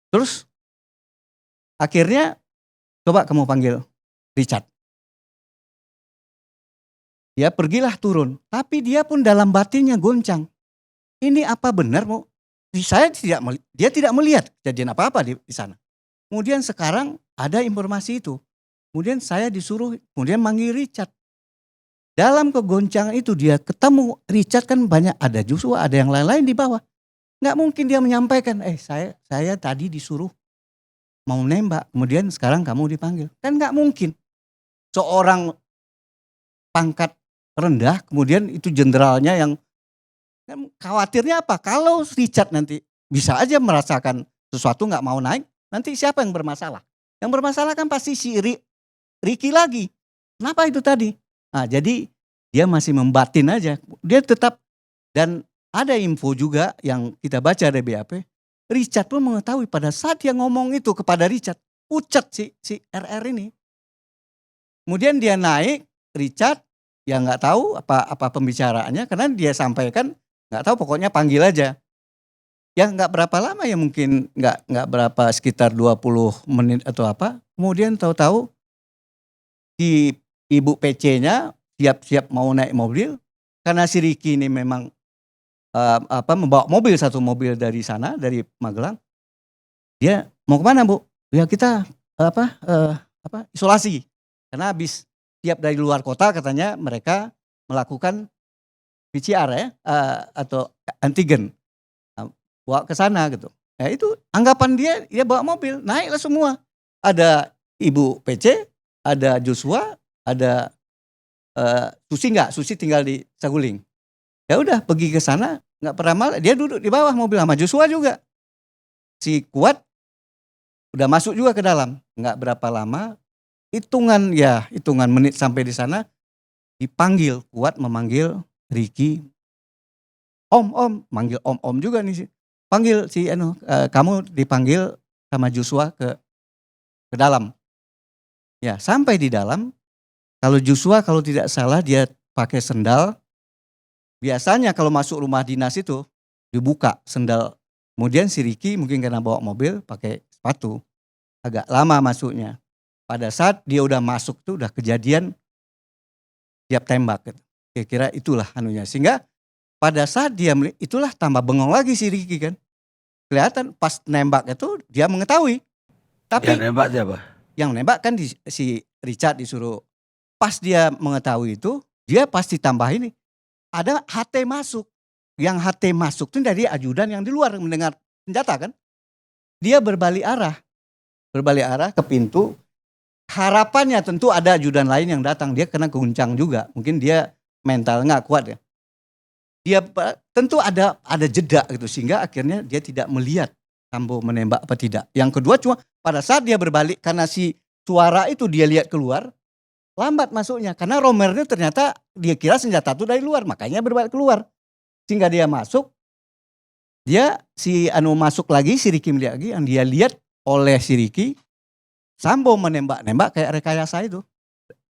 Terus akhirnya coba kamu panggil Richard. Dia pergilah turun, tapi dia pun dalam batinnya goncang. Ini apa benar mau? Dia tidak melihat kejadian apa-apa di sana. Kemudian sekarang ada informasi itu. Kemudian saya disuruh kemudian manggil Richard. Dalam kegoncangan itu dia ketemu Richard kan banyak, ada Joshua, ada yang lain-lain di bawah. Nggak mungkin dia menyampaikan, saya tadi disuruh mau nembak, kemudian sekarang kamu dipanggil. Kan nggak mungkin. Seorang pangkat rendah, kemudian itu jenderalnya yang kan khawatirnya apa? Kalau Richard nanti bisa aja merasakan sesuatu nggak mau naik, nanti siapa yang bermasalah? Yang bermasalah kan pasti si Ricky lagi. Kenapa itu tadi? Nah, jadi dia masih membatin aja. Dia tetap, dan ada info juga yang kita baca dari BAP. Richard pun mengetahui pada saat dia ngomong itu kepada Richard, ucat si RR ini. Kemudian dia naik, Richard ya nggak tahu apa pembicaraannya karena dia sampaikan nggak tahu, pokoknya panggil aja. Ya nggak berapa lama ya, mungkin nggak berapa, sekitar 20 menit atau apa. Kemudian tahu-tahu di ibu PC-nya siap-siap mau naik mobil karena si Ricky ini memang membawa mobil, 1 mobil dari sana, dari Magelang. Dia mau kemana Bu? Ya kita isolasi karena habis siap dari luar kota, katanya mereka melakukan PCR ya atau antigen, bawa ke sana gitu. Ya itu anggapan dia bawa mobil, naiklah semua. Ada Ibu PC, ada Joshua, ada Susi tinggal di Saguling. Ya udah pergi ke sana, nggak pernah malah, dia duduk di bawah mobil sama Joshua juga. Si Kuat udah masuk juga ke dalam, nggak berapa lama, hitungan menit sampai di sana, dipanggil, Kuat memanggil Ricky, Om, manggil Om juga nih, panggil kamu dipanggil sama Joshua ke dalam. Ya sampai di dalam, kalau Joshua kalau tidak salah dia pakai sendal. Biasanya kalau masuk rumah dinas itu dibuka sendal. Kemudian si Ricky mungkin karena bawa mobil pakai sepatu. Agak lama masuknya. Pada saat dia udah masuk tuh udah kejadian siap tembak gitu. Kira-kira itulah anunya. Sehingga pada saat dia itulah tambah bengong lagi si Ricky kan. Kelihatan pas nembak itu dia mengetahui. Tapi Yang nembak siapa? yang nembak kan si Richard disuruh. Pas dia mengetahui itu, dia pasti tambah ini. Ada HT masuk. Yang HT masuk itu dari ajudan yang di luar mendengar senjata kan. Dia berbalik arah ke pintu. Harapannya tentu ada ajudan lain yang datang. Dia kena guncang juga. Mungkin dia mental nggak kuat ya. Dia tentu ada jeda gitu, sehingga akhirnya dia tidak melihat Sambo menembak apa tidak. Yang kedua cuma pada saat dia berbalik, karena si suara itu dia lihat keluar, lambat masuknya karena romernya ternyata dia kira senjata itu dari luar, makanya berbalik keluar. Sehingga dia masuk, masuk lagi, si Ricky melihat lagi, yang dia lihat oleh si Ricky, Sambo menembak kayak rekayasa itu.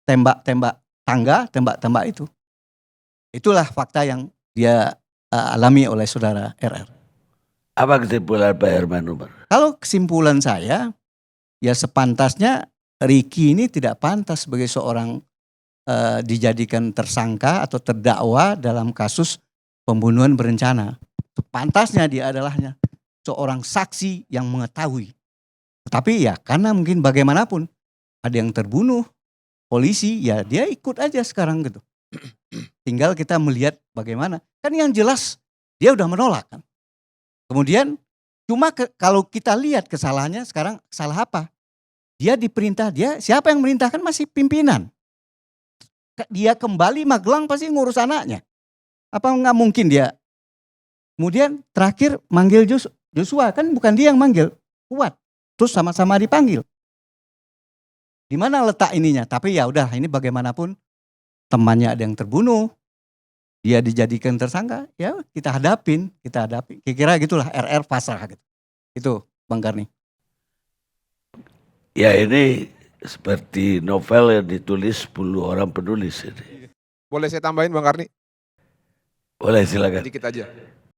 Tembak tangga, tembak itu. Itulah fakta yang dia alami oleh saudara RR. Apa kesimpulan Pak Herman Umar? Kalau kesimpulan saya, ya sepantasnya Ricky ini tidak pantas sebagai seorang dijadikan tersangka atau terdakwa dalam kasus pembunuhan berencana. Sepantasnya dia adalah seorang saksi yang mengetahui. Tapi ya karena mungkin bagaimanapun ada yang terbunuh, polisi ya dia ikut aja sekarang gitu. Tinggal kita melihat bagaimana. Kan yang jelas dia udah menolak kan. Kemudian cuma kalau kita lihat kesalahannya sekarang salah apa? Dia diperintah, dia siapa yang merintahkan masih pimpinan. Dia kembali Magelang pasti ngurus anaknya. Apa nggak mungkin dia? Kemudian terakhir manggil Joshua, kan bukan dia yang manggil, Kuat. Terus sama-sama dipanggil. Di mana letak ininya? Tapi ya udah, ini bagaimanapun temannya ada yang terbunuh, dia dijadikan tersangka, ya kita hadapin. Kira-kira gitulah RR pasrah gitu. Itu Bang Karni. Ya ini seperti novel yang ditulis 10 orang penulis ini. Boleh saya tambahin Bang Karni? Boleh silakan. Sedikit aja.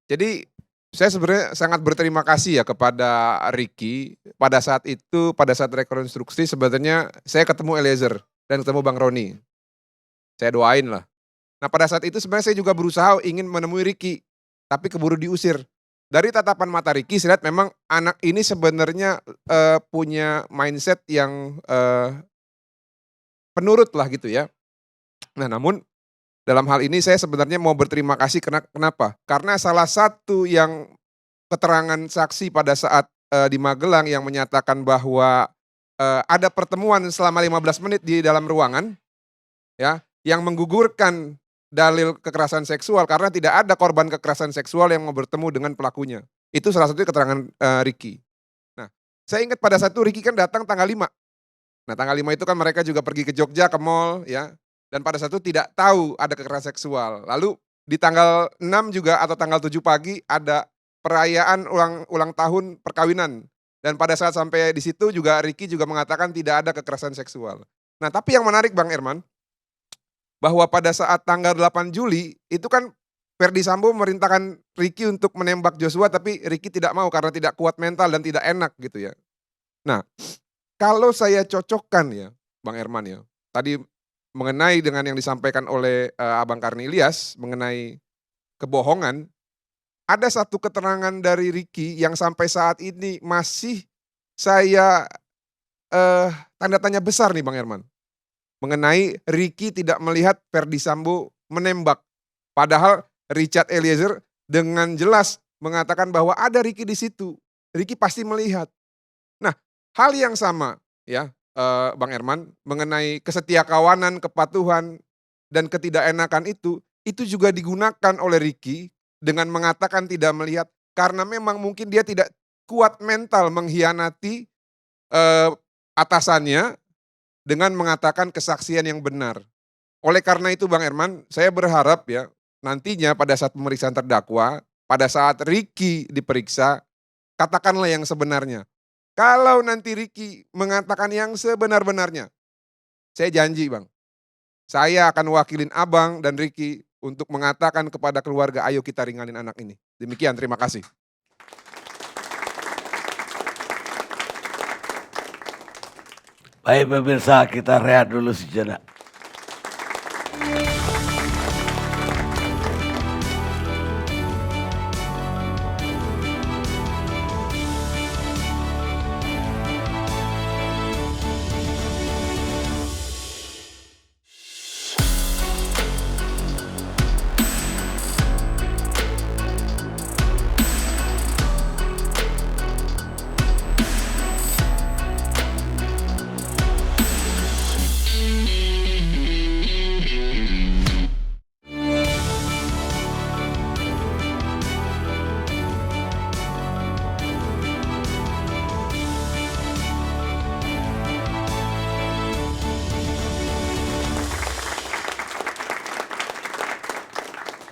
Jadi saya sebenarnya sangat berterima kasih ya kepada Ricky. Pada saat itu, pada saat rekonstruksi sebenarnya saya ketemu Eliezer dan ketemu Bang Roni. Saya doain lah. Nah pada saat itu sebenarnya saya juga berusaha ingin menemui Ricky. Tapi keburu diusir. Dari tatapan mata Ricky saya lihat memang anak ini sebenarnya punya mindset yang penurut lah gitu ya. Nah namun dalam hal ini saya sebenarnya mau berterima kasih kenapa? Karena salah satu yang keterangan saksi pada saat di Magelang yang menyatakan bahwa ada pertemuan selama 15 menit di dalam ruangan ya yang menggugurkan dalil kekerasan seksual karena tidak ada korban kekerasan seksual yang mau bertemu dengan pelakunya. Itu salah satu keterangan Ricky. Nah, saya ingat pada saat itu Ricky kan datang tanggal 5. Nah, tanggal 5 itu kan mereka juga pergi ke Jogja ke mall ya. Dan pada saat itu tidak tahu ada kekerasan seksual. Lalu di tanggal 6 juga atau tanggal 7 pagi ada perayaan ulang tahun perkawinan. Dan pada saat sampai di situ juga Ricky juga mengatakan tidak ada kekerasan seksual. Nah, tapi yang menarik Bang Herman, bahwa pada saat tanggal 8 Juli itu kan Ferdy Sambo memerintahkan Ricky untuk menembak Joshua tapi Ricky tidak mau karena tidak kuat mental dan tidak enak gitu ya. Nah, kalau saya cocokkan ya Bang Herman ya, tadi mengenai dengan yang disampaikan oleh Abang Karni Ilyas mengenai kebohongan, ada satu keterangan dari Ricky yang sampai saat ini masih saya tanda tanya besar nih Bang Herman. Mengenai Ricky tidak melihat Ferdy Sambo menembak. Padahal Richard Eliezer dengan jelas mengatakan bahwa ada Ricky di situ. Ricky pasti melihat. Nah, hal yang sama ya Bang Herman mengenai kesetiakawanan, kepatuhan dan ketidakenakan itu juga digunakan oleh Ricky dengan mengatakan tidak melihat karena memang mungkin dia tidak kuat mental mengkhianati atasannya dengan mengatakan kesaksian yang benar. Oleh karena itu Bang Herman, saya berharap ya nantinya pada saat pemeriksaan terdakwa, pada saat Ricky diperiksa, katakanlah yang sebenarnya. Kalau nanti Ricky mengatakan yang sebenar-benarnya, saya janji Bang, saya akan wakilin Abang dan Ricky untuk mengatakan kepada keluarga, ayo kita ringanin anak ini. Demikian, terima kasih. Baik pemirsa, kita rehat dulu sejenak.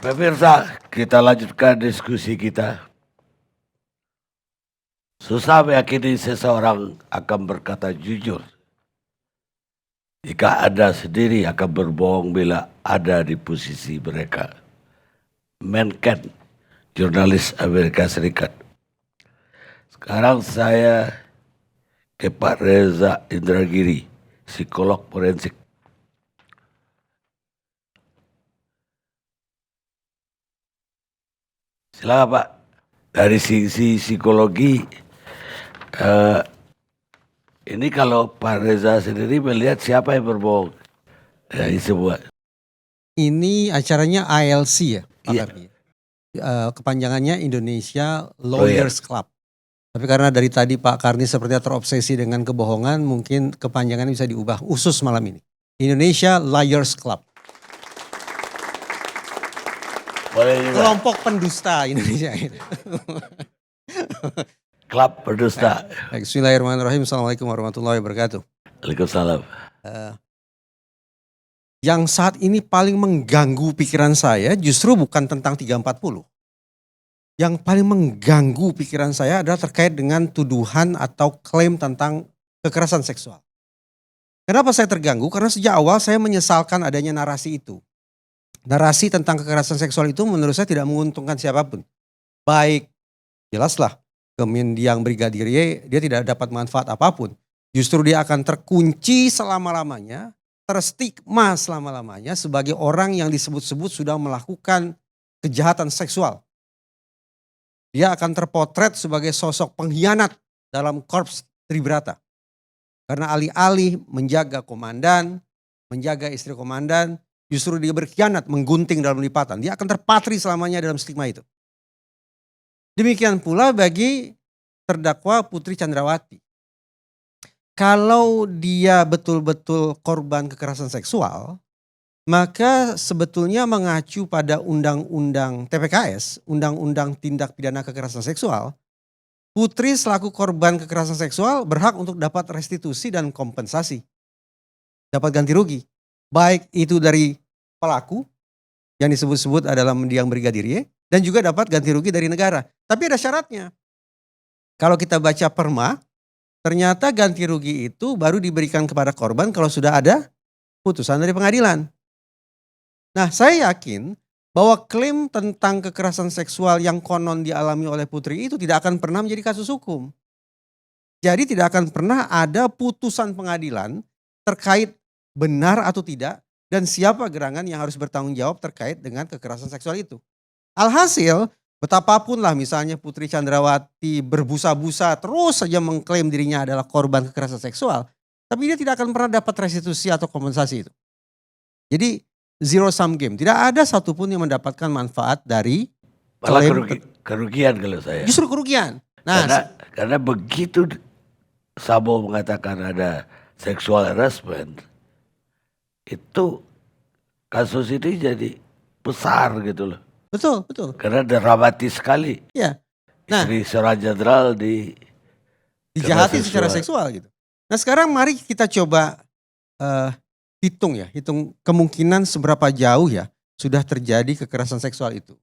Pemirsa, kita lanjutkan diskusi kita. Susah meyakini seseorang akan berkata jujur jika Anda sendiri akan berbohong bila ada di posisi mereka. Menken jurnalis Amerika Serikat. Sekarang saya ke Pak Reza Indragiri, psikolog forensik. Silakan Pak. Dari sisi psikologi, ini kalau Pak Reza sendiri melihat siapa yang berbohong dari sebuah. Ini acaranya ILC ya, Pak Iya. Karni? Kepanjangannya Indonesia Lawyers Club. Tapi karena dari tadi Pak Karni sepertinya terobsesi dengan kebohongan, mungkin kepanjangannya bisa diubah khusus malam ini. Indonesia Lawyers Club. Boleh juga. Kelompok pendusta Indonesia. Klub berdusta. Baik, Bismillahirrahmanirrahim. Assalamualaikum warahmatullahi wabarakatuh. Waalaikumsalam. Yang saat ini paling mengganggu pikiran saya justru bukan tentang 340. Yang paling mengganggu pikiran saya adalah terkait dengan tuduhan atau klaim tentang kekerasan seksual. Kenapa saya terganggu? Karena sejak awal saya menyesalkan adanya narasi itu. Narasi tentang kekerasan seksual itu menurut saya tidak menguntungkan siapapun. Baik, jelaslah Kemendiang Brigadir Y, dia tidak dapat manfaat apapun. Justru dia akan terkunci selama-lamanya, terstigma selama-lamanya sebagai orang yang disebut-sebut sudah melakukan kejahatan seksual. Dia akan terpotret sebagai sosok pengkhianat dalam korps Tribrata. Karena alih-alih menjaga komandan, menjaga istri komandan, justru dia berkhianat, menggunting dalam lipatan. Dia akan terpatri selamanya dalam stigma itu. Demikian pula bagi terdakwa Putri Chandrawati. Kalau dia betul-betul korban kekerasan seksual, maka sebetulnya mengacu pada undang-undang TPKS, undang-undang tindak pidana kekerasan seksual, Putri selaku korban kekerasan seksual berhak untuk dapat restitusi dan kompensasi. Dapat ganti rugi. Baik itu dari pelaku yang disebut-sebut adalah mendiang brigadir Y dan juga dapat ganti rugi dari negara. Tapi ada syaratnya. Kalau kita baca perma, ternyata ganti rugi itu baru diberikan kepada korban kalau sudah ada putusan dari pengadilan. Nah, saya yakin bahwa klaim tentang kekerasan seksual yang konon dialami oleh Putri itu tidak akan pernah menjadi kasus hukum. Jadi tidak akan pernah ada putusan pengadilan terkait benar atau tidak dan siapa gerangan yang harus bertanggung jawab terkait dengan kekerasan seksual itu. Alhasil, betapapun lah misalnya Putri Chandrawati berbusa-busa terus saja mengklaim dirinya adalah korban kekerasan seksual, tapi dia tidak akan pernah dapat restitusi atau kompensasi itu. Jadi zero sum game, tidak ada satupun yang mendapatkan manfaat dari Malah klaim kerugian kalau saya. justru kerugian. Nah, Karena begitu Sambo mengatakan ada sexual harassment, itu kasus ini jadi besar gitu loh. betul, betul. Karena dramatis sekali. Iya. Nah, Istri seorang jenderal dijahati kekerasan secara seksual gitu. Nah, sekarang mari kita coba hitung kemungkinan seberapa jauh ya sudah terjadi kekerasan seksual itu.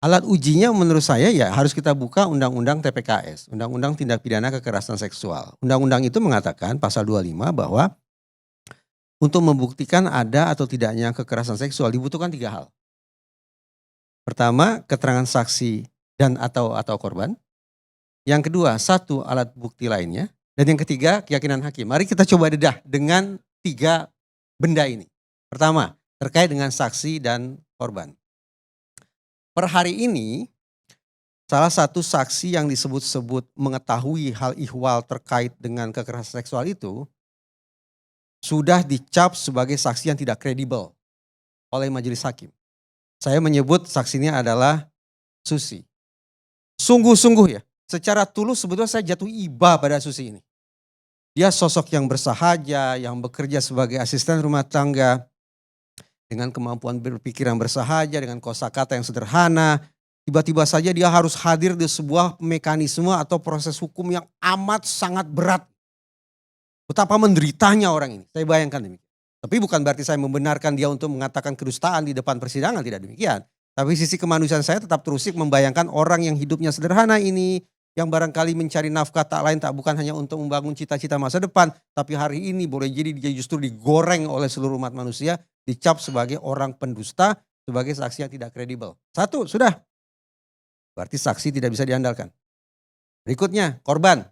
Alat ujinya menurut saya ya harus kita buka undang-undang TPKS, undang-undang tindak pidana kekerasan seksual. Undang-undang itu mengatakan pasal 25 bahwa untuk membuktikan ada atau tidaknya kekerasan seksual dibutuhkan 3 hal. Pertama, keterangan saksi dan atau korban. Yang kedua, 1 alat bukti lainnya. Dan yang ketiga, keyakinan hakim. Mari kita coba dedah dengan 3 benda ini. Pertama, terkait dengan saksi dan korban. Per hari ini, salah satu saksi yang disebut-sebut mengetahui hal ihwal terkait dengan kekerasan seksual itu sudah dicap sebagai saksi yang tidak kredibel oleh majelis hakim. Saya menyebut saksinya adalah Susi. Sungguh-sungguh ya, secara tulus sebetulnya saya jatuh iba pada Susi ini. Dia sosok yang bersahaja, yang bekerja sebagai asisten rumah tangga, dengan kemampuan berpikir yang bersahaja, dengan kosakata yang sederhana. Tiba-tiba saja dia harus hadir di sebuah mekanisme atau proses hukum yang amat sangat berat. Betapa menderitanya orang ini, saya bayangkan demikian. Tapi bukan berarti saya membenarkan dia untuk mengatakan kedustaan di depan persidangan, tidak demikian. Tapi sisi kemanusiaan saya tetap terusik membayangkan orang yang hidupnya sederhana ini, yang barangkali mencari nafkah tak lain tak bukan hanya untuk membangun cita-cita masa depan, tapi hari ini boleh jadi dia justru digoreng oleh seluruh umat manusia, dicap sebagai orang pendusta, sebagai saksi yang tidak kredibel. 1, sudah. Berarti saksi tidak bisa diandalkan. Berikutnya, korban.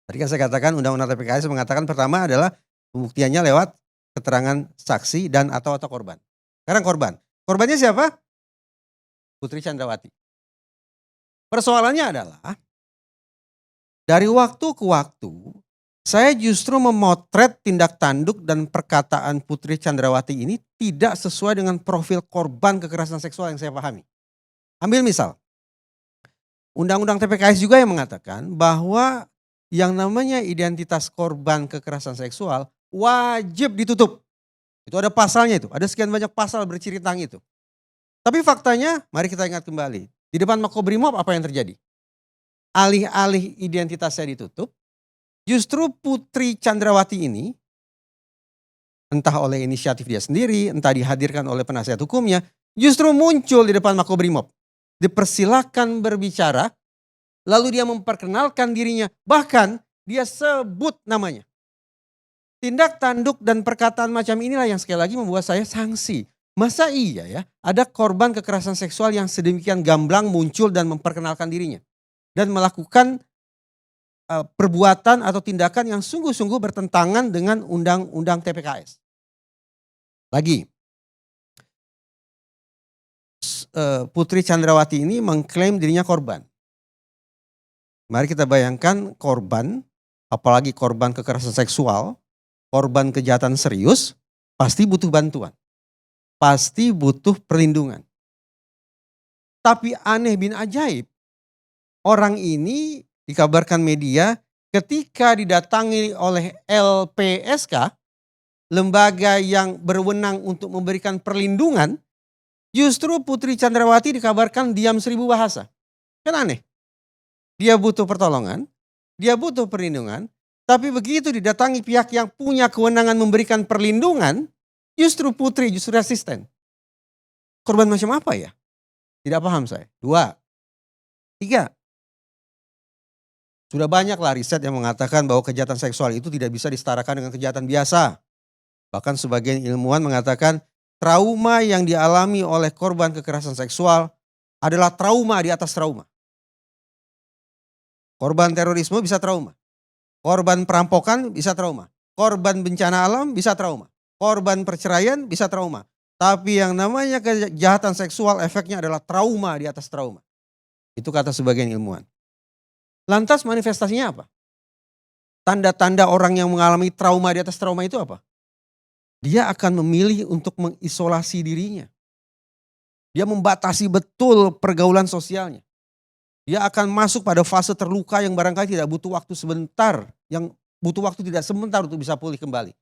Tadi kan saya katakan Undang-Undang TPKS mengatakan pertama adalah pembuktiannya lewat keterangan saksi dan atau korban. Sekarang korban. Korbannya siapa? Putri Chandrawati. Persoalannya adalah dari waktu ke waktu saya justru memotret tindak tanduk dan perkataan Putri Chandrawati ini tidak sesuai dengan profil korban kekerasan seksual yang saya pahami. Ambil misal, Undang-Undang TPKS juga yang mengatakan bahwa yang namanya identitas korban kekerasan seksual wajib ditutup. Itu ada pasalnya itu, ada sekian banyak pasal bercerita tentang itu. Tapi faktanya, mari kita ingat kembali. Di depan Makobrimob apa yang terjadi? Alih-alih identitasnya ditutup, justru Putri Chandrawati ini, entah oleh inisiatif dia sendiri, entah dihadirkan oleh penasihat hukumnya, justru muncul di depan Makobrimob. Dipersilakan berbicara, lalu dia memperkenalkan dirinya, bahkan dia sebut namanya. Tindak tanduk dan perkataan macam inilah yang sekali lagi membuat saya sanksi. Masa iya ya, ada korban kekerasan seksual yang sedemikian gamblang muncul dan memperkenalkan dirinya. Dan melakukan perbuatan atau tindakan yang sungguh-sungguh bertentangan dengan Undang-Undang TPKS. Lagi, Putri Chandrawati ini mengklaim dirinya korban. Mari kita bayangkan korban, apalagi korban kekerasan seksual, korban kejahatan serius, pasti butuh bantuan. Pasti butuh perlindungan. Tapi aneh bin ajaib, orang ini dikabarkan media ketika didatangi oleh LPSK, lembaga yang berwenang untuk memberikan perlindungan, justru Putri Chandrawati dikabarkan diam 1000 bahasa. Kan aneh. Dia butuh pertolongan, dia butuh perlindungan, tapi begitu didatangi pihak yang punya kewenangan memberikan perlindungan, justru Putri justru resisten. Korban macam apa ya? Tidak paham saya. 2. 3. Sudah banyaklah riset yang mengatakan bahwa kejahatan seksual itu tidak bisa disetarakan dengan kejahatan biasa. Bahkan sebagian ilmuwan mengatakan trauma yang dialami oleh korban kekerasan seksual adalah trauma di atas trauma. Korban terorisme bisa trauma. Korban perampokan bisa trauma. Korban bencana alam bisa trauma. Korban perceraian bisa trauma. Tapi yang namanya kejahatan seksual efeknya adalah trauma di atas trauma. Itu kata sebagian ilmuwan. Lantas manifestasinya apa? Tanda-tanda orang yang mengalami trauma di atas trauma itu apa? Dia akan memilih untuk mengisolasi dirinya. Dia membatasi betul pergaulan sosialnya. Dia akan masuk pada fase terluka yang barangkali tidak butuh waktu sebentar. Yang butuh waktu tidak sebentar untuk bisa pulih kembali.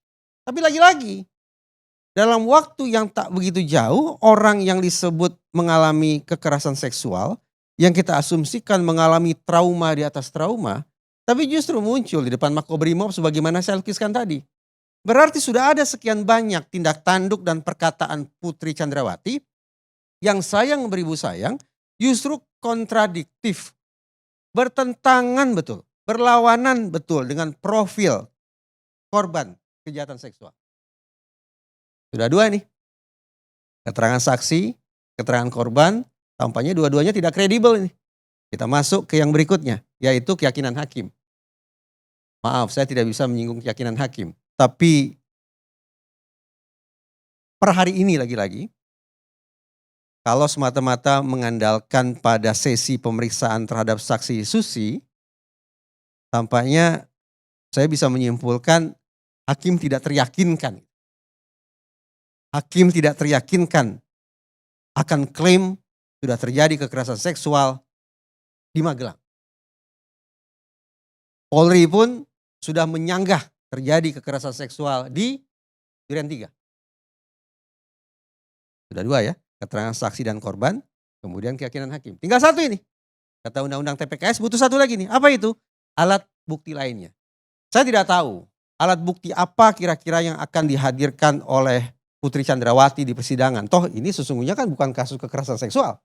Tapi lagi-lagi, dalam waktu yang tak begitu jauh, orang yang disebut mengalami kekerasan seksual, yang kita asumsikan mengalami trauma di atas trauma, tapi justru muncul di depan Makobrimob sebagaimana saya lukiskan tadi. Berarti sudah ada sekian banyak tindak tanduk dan perkataan Putri Chandrawati yang sayang beribu sayang justru kontradiktif, bertentangan betul, berlawanan betul dengan profil korban kejahatan seksual. Sudah 2 nih, keterangan saksi, keterangan korban, tampaknya dua-duanya tidak kredibel ini. Kita masuk ke yang berikutnya, yaitu keyakinan hakim. Maaf, saya tidak bisa menyinggung keyakinan hakim. Tapi per hari ini lagi-lagi, kalau semata-mata mengandalkan pada sesi pemeriksaan terhadap saksi Susi, tampaknya saya bisa menyimpulkan hakim tidak teryakinkan. Hakim tidak teryakinkan akan klaim sudah terjadi kekerasan seksual di Magelang. Polri pun sudah menyanggah terjadi kekerasan seksual di Duren 3. Sudah 2 ya, keterangan saksi dan korban, kemudian keyakinan hakim. Tinggal 1 ini. Kata Undang-Undang TPKS butuh 1 lagi nih. Apa itu? Alat bukti lainnya. Saya tidak tahu alat bukti apa kira-kira yang akan dihadirkan oleh Putri Chandrawati di persidangan. Toh ini sesungguhnya kan bukan kasus kekerasan seksual.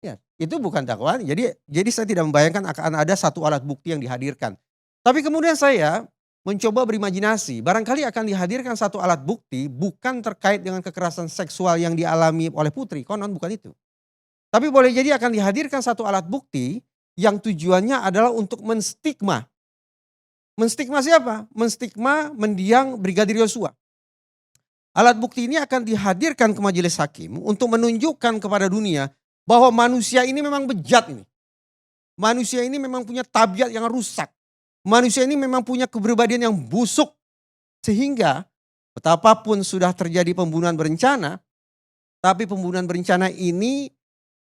Ya, itu bukan dakwaan. Jadi saya tidak membayangkan akan ada satu alat bukti yang dihadirkan. Tapi kemudian saya mencoba berimajinasi. Barangkali akan dihadirkan satu alat bukti bukan terkait dengan kekerasan seksual yang dialami oleh Putri. Konon bukan itu. Tapi boleh jadi akan dihadirkan satu alat bukti yang tujuannya adalah untuk menstigma. Menstigma siapa? Menstigma mendiang Brigadir Yosua. Alat bukti ini akan dihadirkan ke majelis hakim untuk menunjukkan kepada dunia bahwa manusia ini memang bejat ini. Manusia ini memang punya tabiat yang rusak. Manusia ini memang punya kepribadian yang busuk. Sehingga betapapun sudah terjadi pembunuhan berencana, tapi pembunuhan berencana ini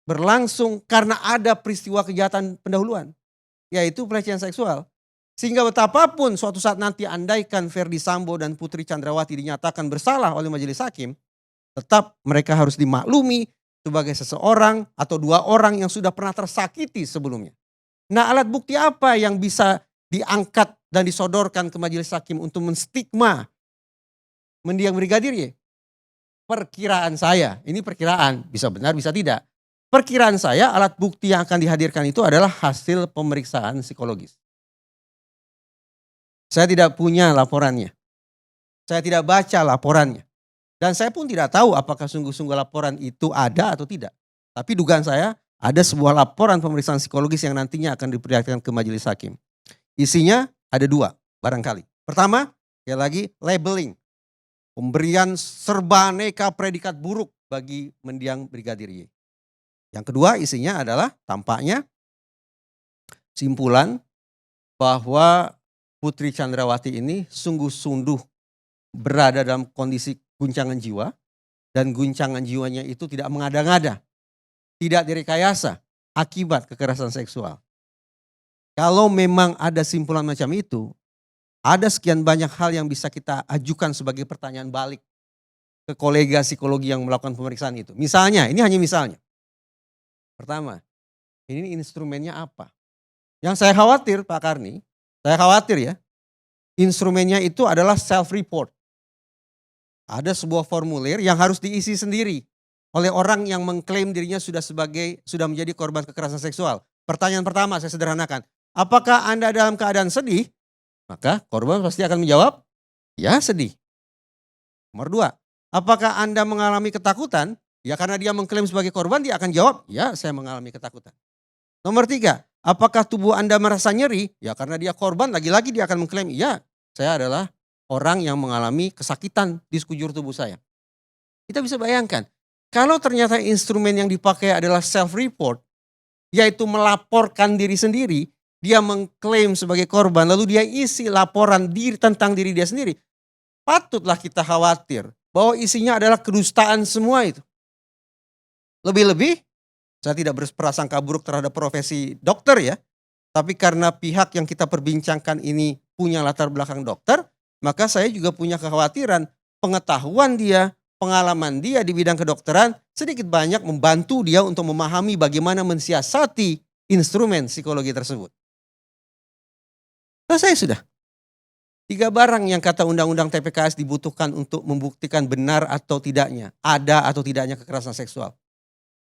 berlangsung karena ada peristiwa kejahatan pendahuluan, yaitu pelecehan seksual. Sehingga betapapun suatu saat nanti andaikan Ferdy Sambo dan Putri Chandrawati dinyatakan bersalah oleh majelis hakim, tetap mereka harus dimaklumi sebagai seseorang atau dua orang yang sudah pernah tersakiti sebelumnya. Nah, alat bukti apa yang bisa diangkat dan disodorkan ke majelis hakim untuk menstigma mendiang Brigadir Y? Perkiraan saya, ini perkiraan, bisa benar bisa tidak. Perkiraan saya alat bukti yang akan dihadirkan itu adalah hasil pemeriksaan psikologis. Saya tidak punya laporannya. Saya tidak baca laporannya. Dan saya pun tidak tahu apakah sungguh-sungguh laporan itu ada atau tidak. Tapi dugaan saya ada sebuah laporan pemeriksaan psikologis yang nantinya akan diperlihatkan ke majelis hakim. Isinya ada dua barangkali. Pertama, sekali lagi labeling. Pemberian serba aneka predikat buruk bagi mendiang Brigadir Y. Yang kedua isinya adalah tampaknya simpulan bahwa Putri Chandrawati ini sungguh-sungguh berada dalam kondisi guncangan jiwa. Dan guncangan jiwanya itu tidak mengada-ngada. Tidak direkayasa akibat kekerasan seksual. Kalau memang ada simpulan macam itu, ada sekian banyak hal yang bisa kita ajukan sebagai pertanyaan balik ke kolega psikologi yang melakukan pemeriksaan itu. Misalnya, ini hanya misalnya. Pertama, ini instrumennya apa? Yang saya khawatir Pak Karni, saya khawatir ya, instrumennya itu adalah self-report. Ada sebuah formulir yang harus diisi sendiri oleh orang yang mengklaim dirinya sudah menjadi korban kekerasan seksual. Pertanyaan pertama saya sederhanakan, apakah Anda dalam keadaan sedih? Maka korban pasti akan menjawab, ya sedih. Nomor dua, apakah Anda mengalami ketakutan? Ya karena dia mengklaim sebagai korban dia akan jawab, ya saya mengalami ketakutan. Nomor tiga, apakah tubuh Anda merasa nyeri? Ya karena dia korban, lagi-lagi dia akan mengklaim, ya saya adalah orang yang mengalami kesakitan di sekujur tubuh saya. Kita bisa bayangkan, kalau ternyata instrumen yang dipakai adalah self-report, yaitu melaporkan diri sendiri, dia mengklaim sebagai korban, lalu dia isi laporan tentang diri dia sendiri. Patutlah kita khawatir bahwa isinya adalah kedustaan semua itu. Lebih-lebih, saya tidak berprasangka buruk terhadap profesi dokter ya. Tapi karena pihak yang kita perbincangkan ini punya latar belakang dokter, maka saya juga punya kekhawatiran pengetahuan dia, pengalaman dia di bidang kedokteran sedikit banyak membantu dia untuk memahami bagaimana mensiasati instrumen psikologi tersebut. Nah, saya sudah. 3 barang yang kata undang-undang TPKS dibutuhkan untuk membuktikan benar atau tidaknya, ada atau tidaknya kekerasan seksual.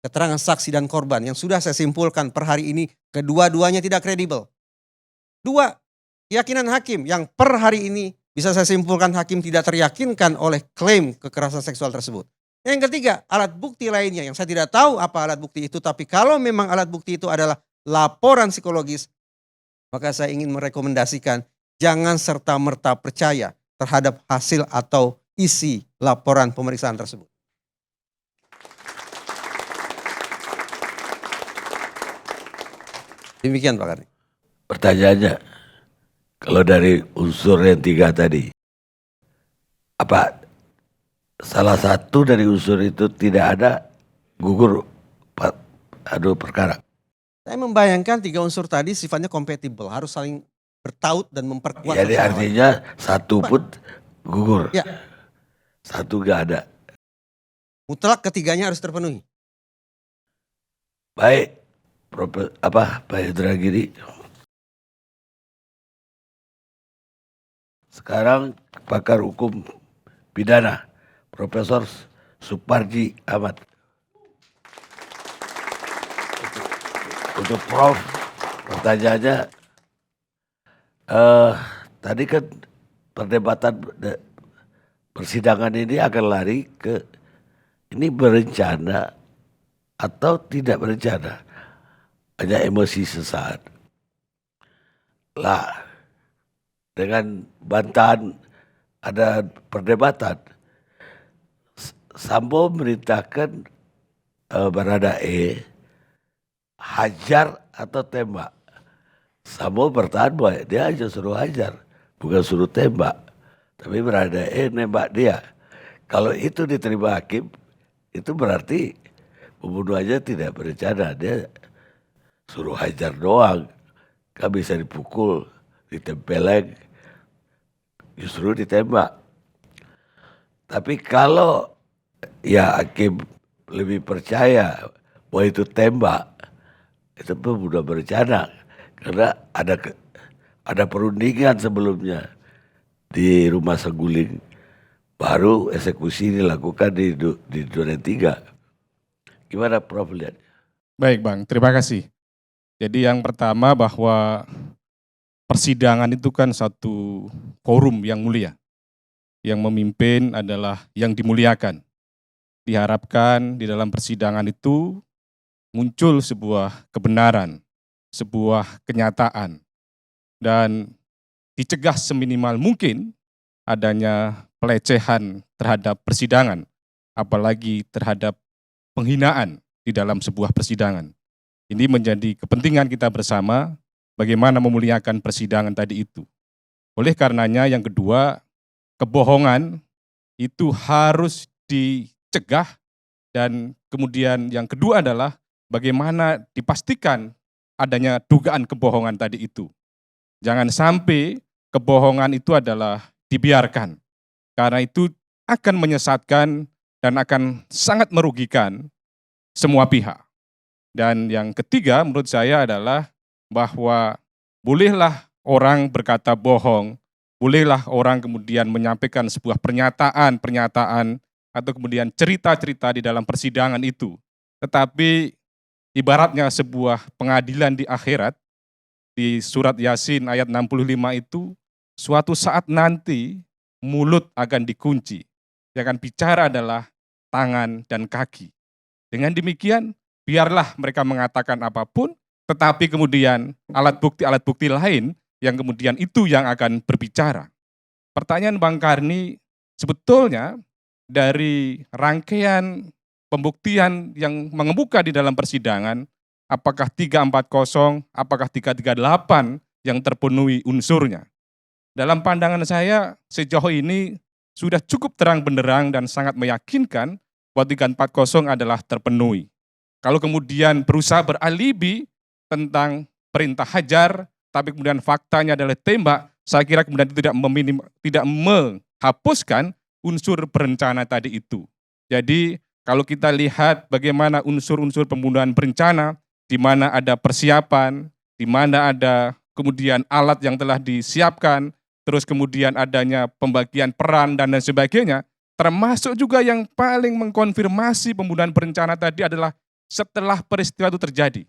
Keterangan saksi dan korban yang sudah saya simpulkan per hari ini, kedua-duanya tidak kredibel. 2, keyakinan hakim yang per hari ini bisa saya simpulkan hakim tidak teryakinkan oleh klaim kekerasan seksual tersebut. Yang ketiga, alat bukti lainnya yang saya tidak tahu apa alat bukti itu, tapi kalau memang alat bukti itu adalah laporan psikologis, maka saya ingin merekomendasikan jangan serta-merta percaya terhadap hasil atau isi laporan pemeriksaan tersebut. Demikian Pak Karni. Pertanyaannya, kalau dari unsur yang 3 tadi, apa salah satu dari unsur itu tidak ada, gugur perkara? Saya membayangkan 3 unsur tadi sifatnya kompatibel, harus saling bertaut dan memperkuat. Jadi artinya satu pun gugur, ya. Satu gak ada. Mutlak ketiganya harus terpenuhi. Baik, Pak Indragiri. Sekarang pakar hukum pidana, Profesor Suparji Ahmad. Untuk Prof, pertanyaannya, tadi kan perdebatan persidangan ini akan lari ke, ini berencana atau tidak berencana, hanya emosi sesaat. Lah, dengan bantahan ada perdebatan, Sambo merintahkan Baradae hajar atau tembak. Sambo bertahan bahwa dia aja suruh hajar, bukan suruh tembak. Tapi Baradae nembak dia. Kalau itu diterima hakim, itu berarti pembunuh aja tidak berencana. Dia suruh hajar doang. Kan bisa dipukul, ditempeleng, justru ditembak. Tapi kalau ya hakim lebih percaya bahwa itu tembak, itu pembunuh berencana. Karena ada perundingan sebelumnya di rumah Saguling, baru eksekusi dilakukan di Duren 3. Gimana Prof lihat? Baik Bang, terima kasih. Jadi yang pertama bahwa persidangan itu kan satu forum yang mulia. Yang memimpin adalah yang dimuliakan. Diharapkan di dalam persidangan itu muncul sebuah kebenaran, sebuah kenyataan, dan dicegah seminimal mungkin adanya pelecehan terhadap persidangan, apalagi terhadap penghinaan di dalam sebuah persidangan. Ini menjadi kepentingan kita bersama bagaimana memuliakan persidangan tadi itu. Oleh karenanya yang kedua, kebohongan itu harus dicegah, dan kemudian yang kedua adalah bagaimana dipastikan adanya dugaan kebohongan tadi itu. Jangan sampai kebohongan itu adalah dibiarkan, karena itu akan menyesatkan dan akan sangat merugikan semua pihak. Dan yang ketiga menurut saya adalah bahwa bolehlah orang berkata bohong, bolehlah orang kemudian menyampaikan sebuah pernyataan atau kemudian cerita-cerita di dalam persidangan itu. Tetapi ibaratnya sebuah pengadilan di akhirat, di surat Yasin ayat 65 itu, suatu saat nanti mulut akan dikunci. Yang akan bicara adalah tangan dan kaki. Dengan demikian, biarlah mereka mengatakan apapun, tetapi kemudian alat bukti lain yang kemudian itu yang akan berbicara. Pertanyaan Bang Karni, sebetulnya dari rangkaian pembuktian yang mengemuka di dalam persidangan, apakah 340, apakah 338 yang terpenuhi unsurnya? Dalam pandangan saya sejauh ini sudah cukup terang benderang dan sangat meyakinkan bahwa 340 adalah terpenuhi. Kalau kemudian berusaha beralibi tentang perintah hajar, tapi kemudian faktanya adalah tembak, saya kira kemudian tidak menghapuskan unsur berencana tadi itu. Jadi kalau kita lihat bagaimana unsur-unsur pembunuhan berencana, di mana ada persiapan, di mana ada kemudian alat yang telah disiapkan, terus kemudian adanya pembagian peran dan lain sebagainya, termasuk juga yang paling mengkonfirmasi pembunuhan berencana tadi adalah setelah peristiwa itu terjadi.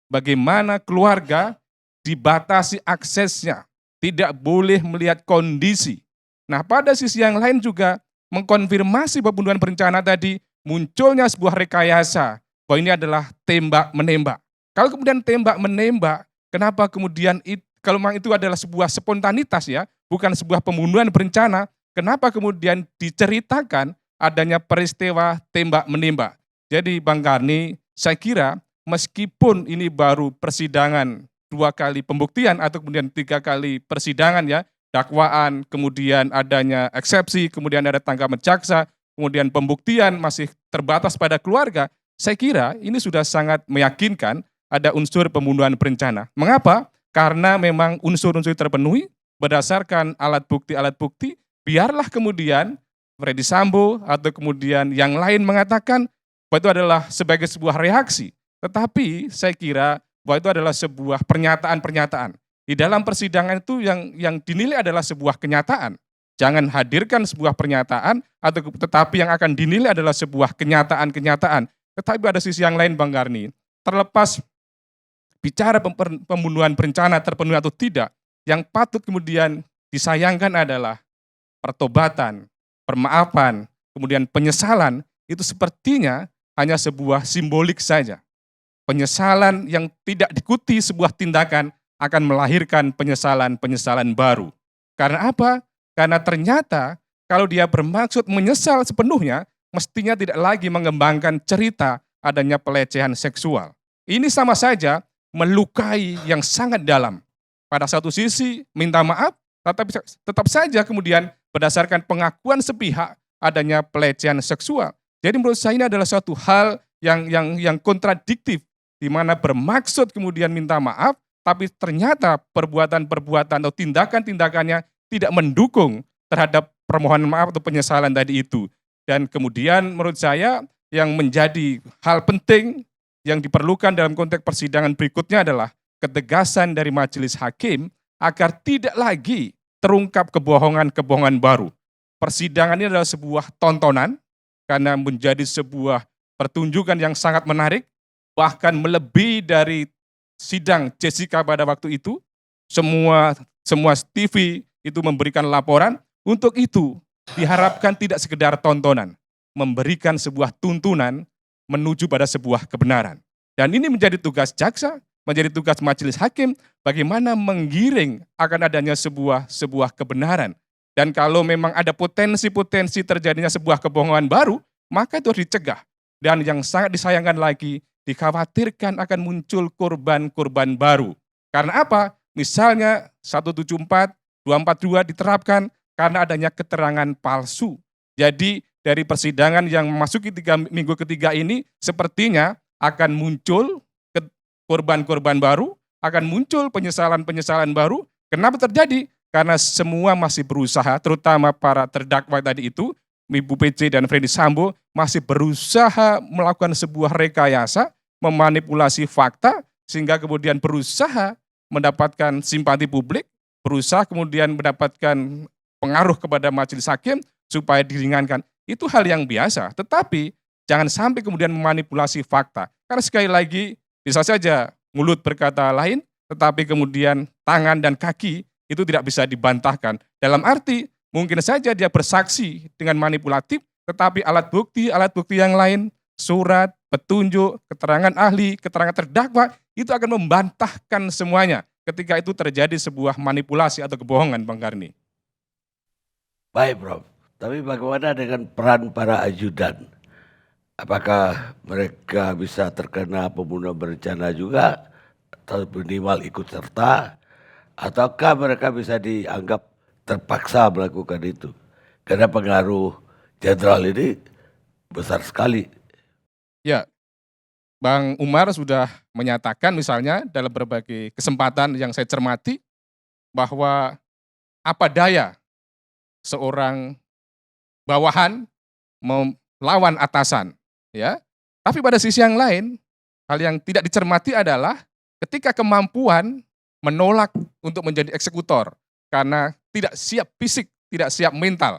Bagaimana keluarga dibatasi aksesnya, tidak boleh melihat kondisi. Nah, pada sisi yang lain juga mengkonfirmasi pembunuhan berencana tadi, munculnya sebuah rekayasa bahwa ini adalah tembak-menembak. Kalau kemudian tembak-menembak, kenapa kemudian kalau memang itu adalah sebuah spontanitas ya, bukan sebuah pembunuhan berencana, kenapa kemudian diceritakan adanya peristiwa tembak-menembak? Jadi Bang Karni, saya kira meskipun ini baru persidangan 2 kali pembuktian atau kemudian 3 kali persidangan ya, dakwaan, kemudian adanya eksepsi, kemudian ada tanggapan jaksa, kemudian pembuktian masih terbatas pada keluarga, saya kira ini sudah sangat meyakinkan ada unsur pembunuhan berencana. Mengapa? Karena memang unsur-unsur terpenuhi berdasarkan alat bukti, biarlah kemudian Freddy Sambo atau kemudian yang lain mengatakan bahwa itu adalah sebagai sebuah reaksi. Tetapi saya kira bahwa itu adalah sebuah pernyataan-pernyataan. Di dalam persidangan itu yang dinilai adalah sebuah kenyataan. Jangan hadirkan sebuah pernyataan, tetapi yang akan dinilai adalah sebuah kenyataan-kenyataan. Tetapi ada sisi yang lain Bang Karni. Terlepas bicara pembunuhan berencana terpenuhi atau tidak, yang patut kemudian disayangkan adalah pertobatan, permaafan, kemudian penyesalan, itu sepertinya hanya sebuah simbolik saja. Penyesalan yang tidak diikuti sebuah tindakan akan melahirkan penyesalan-penyesalan baru. Karena apa? Karena ternyata kalau dia bermaksud menyesal sepenuhnya, mestinya tidak lagi mengembangkan cerita adanya pelecehan seksual. Ini sama saja melukai yang sangat dalam. Pada satu sisi minta maaf, tetapi tetap saja kemudian berdasarkan pengakuan sepihak adanya pelecehan seksual. Jadi menurut saya ini adalah suatu hal yang kontradiktif, di mana bermaksud kemudian minta maaf, tapi ternyata perbuatan-perbuatan atau tindakan-tindakannya tidak mendukung terhadap permohonan maaf atau penyesalan tadi itu. Dan kemudian menurut saya yang menjadi hal penting yang diperlukan dalam konteks persidangan berikutnya adalah ketegasan dari majelis hakim agar tidak lagi terungkap kebohongan-kebohongan baru. Persidangan ini adalah sebuah tontonan karena menjadi sebuah pertunjukan yang sangat menarik, bahkan melebihi dari sidang Jessica pada waktu itu. Semua TV itu memberikan laporan. Untuk itu diharapkan tidak sekedar tontonan, memberikan sebuah tuntunan menuju pada sebuah kebenaran. Dan ini menjadi tugas jaksa, menjadi tugas majelis hakim, bagaimana menggiring akan adanya sebuah kebenaran. Dan kalau memang ada potensi-potensi terjadinya sebuah kebohongan baru, maka itu harus dicegah. Dan yang sangat disayangkan lagi, dikhawatirkan akan muncul korban-korban baru. Karena apa? Misalnya 174, 242 diterapkan karena adanya keterangan palsu. Jadi dari persidangan yang memasuki minggu ketiga ini, sepertinya akan muncul korban-korban baru, akan muncul penyesalan-penyesalan baru. Kenapa terjadi? Karena semua masih berusaha, terutama para terdakwa tadi itu, Ibu PC dan Freddy Sambo, masih berusaha melakukan sebuah rekayasa, memanipulasi fakta, sehingga kemudian berusaha mendapatkan simpati publik, berusaha kemudian mendapatkan pengaruh kepada majelis hakim supaya diringankan. Itu hal yang biasa, tetapi jangan sampai kemudian memanipulasi fakta. Karena sekali lagi, bisa saja mulut berkata lain, tetapi kemudian tangan dan kaki itu tidak bisa dibantahkan. Dalam arti, mungkin saja dia bersaksi dengan manipulatif, tetapi alat bukti yang lain, surat, petunjuk, keterangan ahli, keterangan terdakwa, itu akan membantahkan semuanya ketika itu terjadi sebuah manipulasi atau kebohongan, Bang Karni. Baik, Prof. Tapi bagaimana dengan peran para ajudan? Apakah mereka bisa terkena pembunuhan berencana juga, atau minimal ikut serta, ataukah mereka bisa dianggap terpaksa melakukan itu? Karena pengaruh jenderal ini besar sekali. Ya, Bang Umar sudah menyatakan misalnya dalam berbagai kesempatan yang saya cermati, bahwa apa daya seorang bawahan melawan atasan, ya. Tapi pada sisi yang lain, hal yang tidak dicermati adalah ketika kemampuan menolak untuk menjadi eksekutor karena tidak siap fisik, tidak siap mental.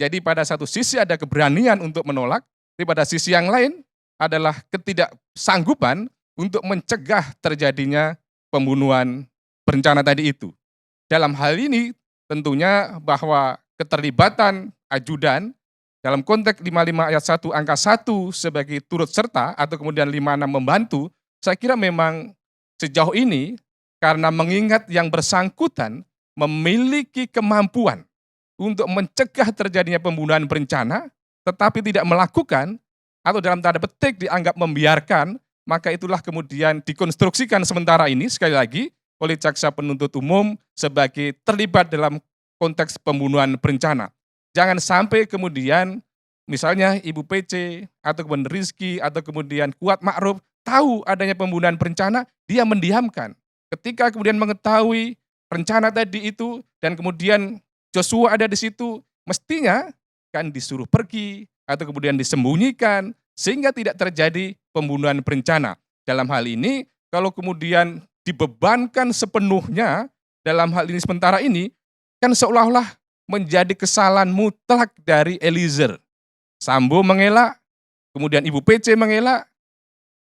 Jadi pada satu sisi ada keberanian untuk menolak, tapi pada sisi yang lain adalah ketidaksanggupan untuk mencegah terjadinya pembunuhan berencana tadi itu. Dalam hal ini tentunya bahwa keterlibatan ajudan dalam konteks 55 ayat 1 angka 1 sebagai turut serta atau kemudian 56 membantu, saya kira memang sejauh ini karena mengingat yang bersangkutan memiliki kemampuan untuk mencegah terjadinya pembunuhan berencana, tetapi tidak melakukan atau dalam tanda petik dianggap membiarkan, maka itulah kemudian dikonstruksikan sementara ini sekali lagi oleh jaksa penuntut umum sebagai terlibat dalam konteks pembunuhan berencana. Jangan sampai kemudian misalnya Ibu PC atau kemudian Rizky atau kemudian Kuat Ma'ruf tahu adanya pembunuhan berencana, dia mendiamkan. Ketika kemudian mengetahui rencana tadi itu dan kemudian Joshua ada di situ, mestinya kan disuruh pergi atau kemudian disembunyikan sehingga tidak terjadi pembunuhan berencana. Dalam hal ini kalau kemudian dibebankan sepenuhnya dalam hal ini sementara ini, kan seolah-olah menjadi kesalahan mutlak dari Eliezer. Sambo mengelak, kemudian Ibu PC mengelak,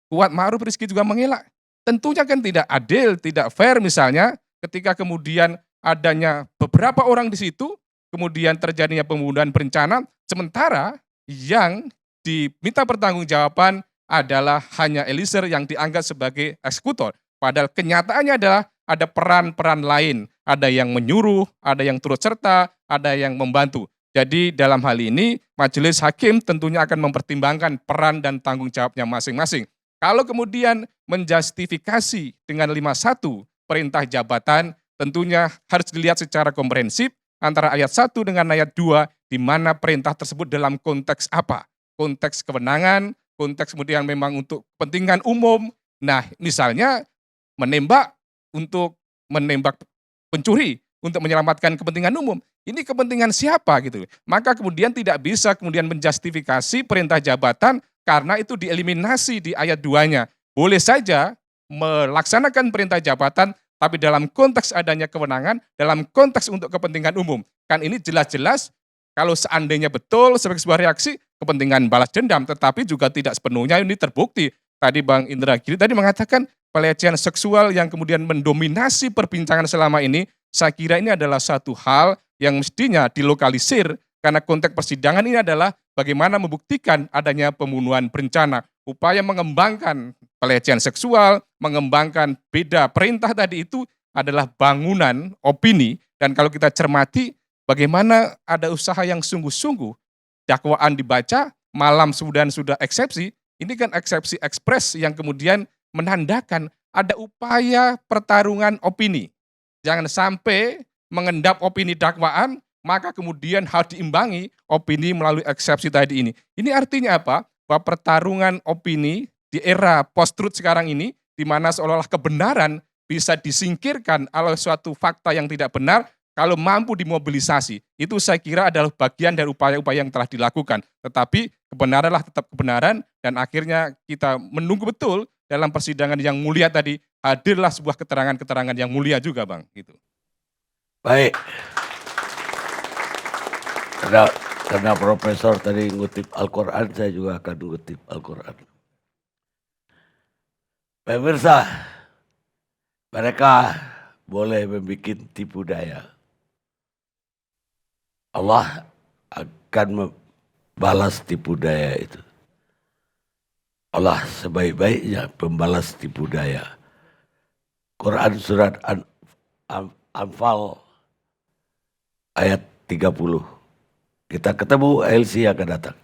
Kuat Ma'ruf Rizky juga mengelak. Tentunya kan tidak adil, tidak fair misalnya ketika kemudian adanya beberapa orang di situ, kemudian terjadinya pembunuhan berencana, sementara yang diminta pertanggungjawaban adalah hanya Eliezer yang dianggap sebagai eksekutor. Padahal kenyataannya adalah ada peran-peran lain. Ada yang menyuruh, ada yang turut serta, ada yang membantu. Jadi dalam hal ini majelis hakim tentunya akan mempertimbangkan peran dan tanggung jawabnya masing-masing. Kalau kemudian menjustifikasi dengan 51 perintah jabatan, tentunya harus dilihat secara komprehensif antara ayat 1 dengan ayat 2, di mana perintah tersebut dalam konteks apa? Konteks kewenangan, konteks kemudian memang untuk kepentingan umum. Nah, misalnya menembak untuk menembak pencuri untuk menyelamatkan kepentingan umum. Ini kepentingan siapa gitu. Maka kemudian tidak bisa kemudian menjustifikasi perintah jabatan karena itu dieliminasi di ayat 2-nya. Boleh saja melaksanakan perintah jabatan tapi dalam konteks adanya kewenangan, dalam konteks untuk kepentingan umum. Kan ini jelas-jelas kalau seandainya betul sebagai sebuah reaksi kepentingan balas dendam, tetapi juga tidak sepenuhnya ini terbukti. Tadi Bang Indra Giri tadi mengatakan pelecehan seksual yang kemudian mendominasi perbincangan selama ini, saya kira ini adalah satu hal yang mestinya dilokalisir karena konteks persidangan ini adalah bagaimana membuktikan adanya pembunuhan berencana. Upaya mengembangkan pelecehan seksual, mengembangkan beda perintah tadi itu adalah bangunan opini, dan kalau kita cermati bagaimana ada usaha yang sungguh-sungguh, dakwaan dibaca, malam sudah eksepsi, ini kan eksepsi ekspres yang kemudian menandakan ada upaya pertarungan opini. Jangan sampai mengendap opini dakwaan, maka kemudian harus diimbangi opini melalui eksepsi tadi ini. Ini artinya apa? Bahwa pertarungan opini di era post-truth sekarang ini, di mana seolah-olah kebenaran bisa disingkirkan oleh suatu fakta yang tidak benar, kalau mampu dimobilisasi. Itu saya kira adalah bagian dari upaya-upaya yang telah dilakukan. Tetapi kebenaranlah tetap kebenaran, dan akhirnya kita menunggu betul dalam persidangan yang mulia tadi, hadirlah sebuah keterangan-keterangan yang mulia juga, Bang. Gitu. Baik. Karena Profesor tadi ngutip Al-Quran, saya juga akan ngutip Al-Quran. Pemirsa, mereka boleh membuat tipu daya. Allah akan membalas tipu daya itu. Allah sebaik-baiknya pembalas tipu daya. Quran surat Anfal ayat 30. Kita ketemu LC akan datang.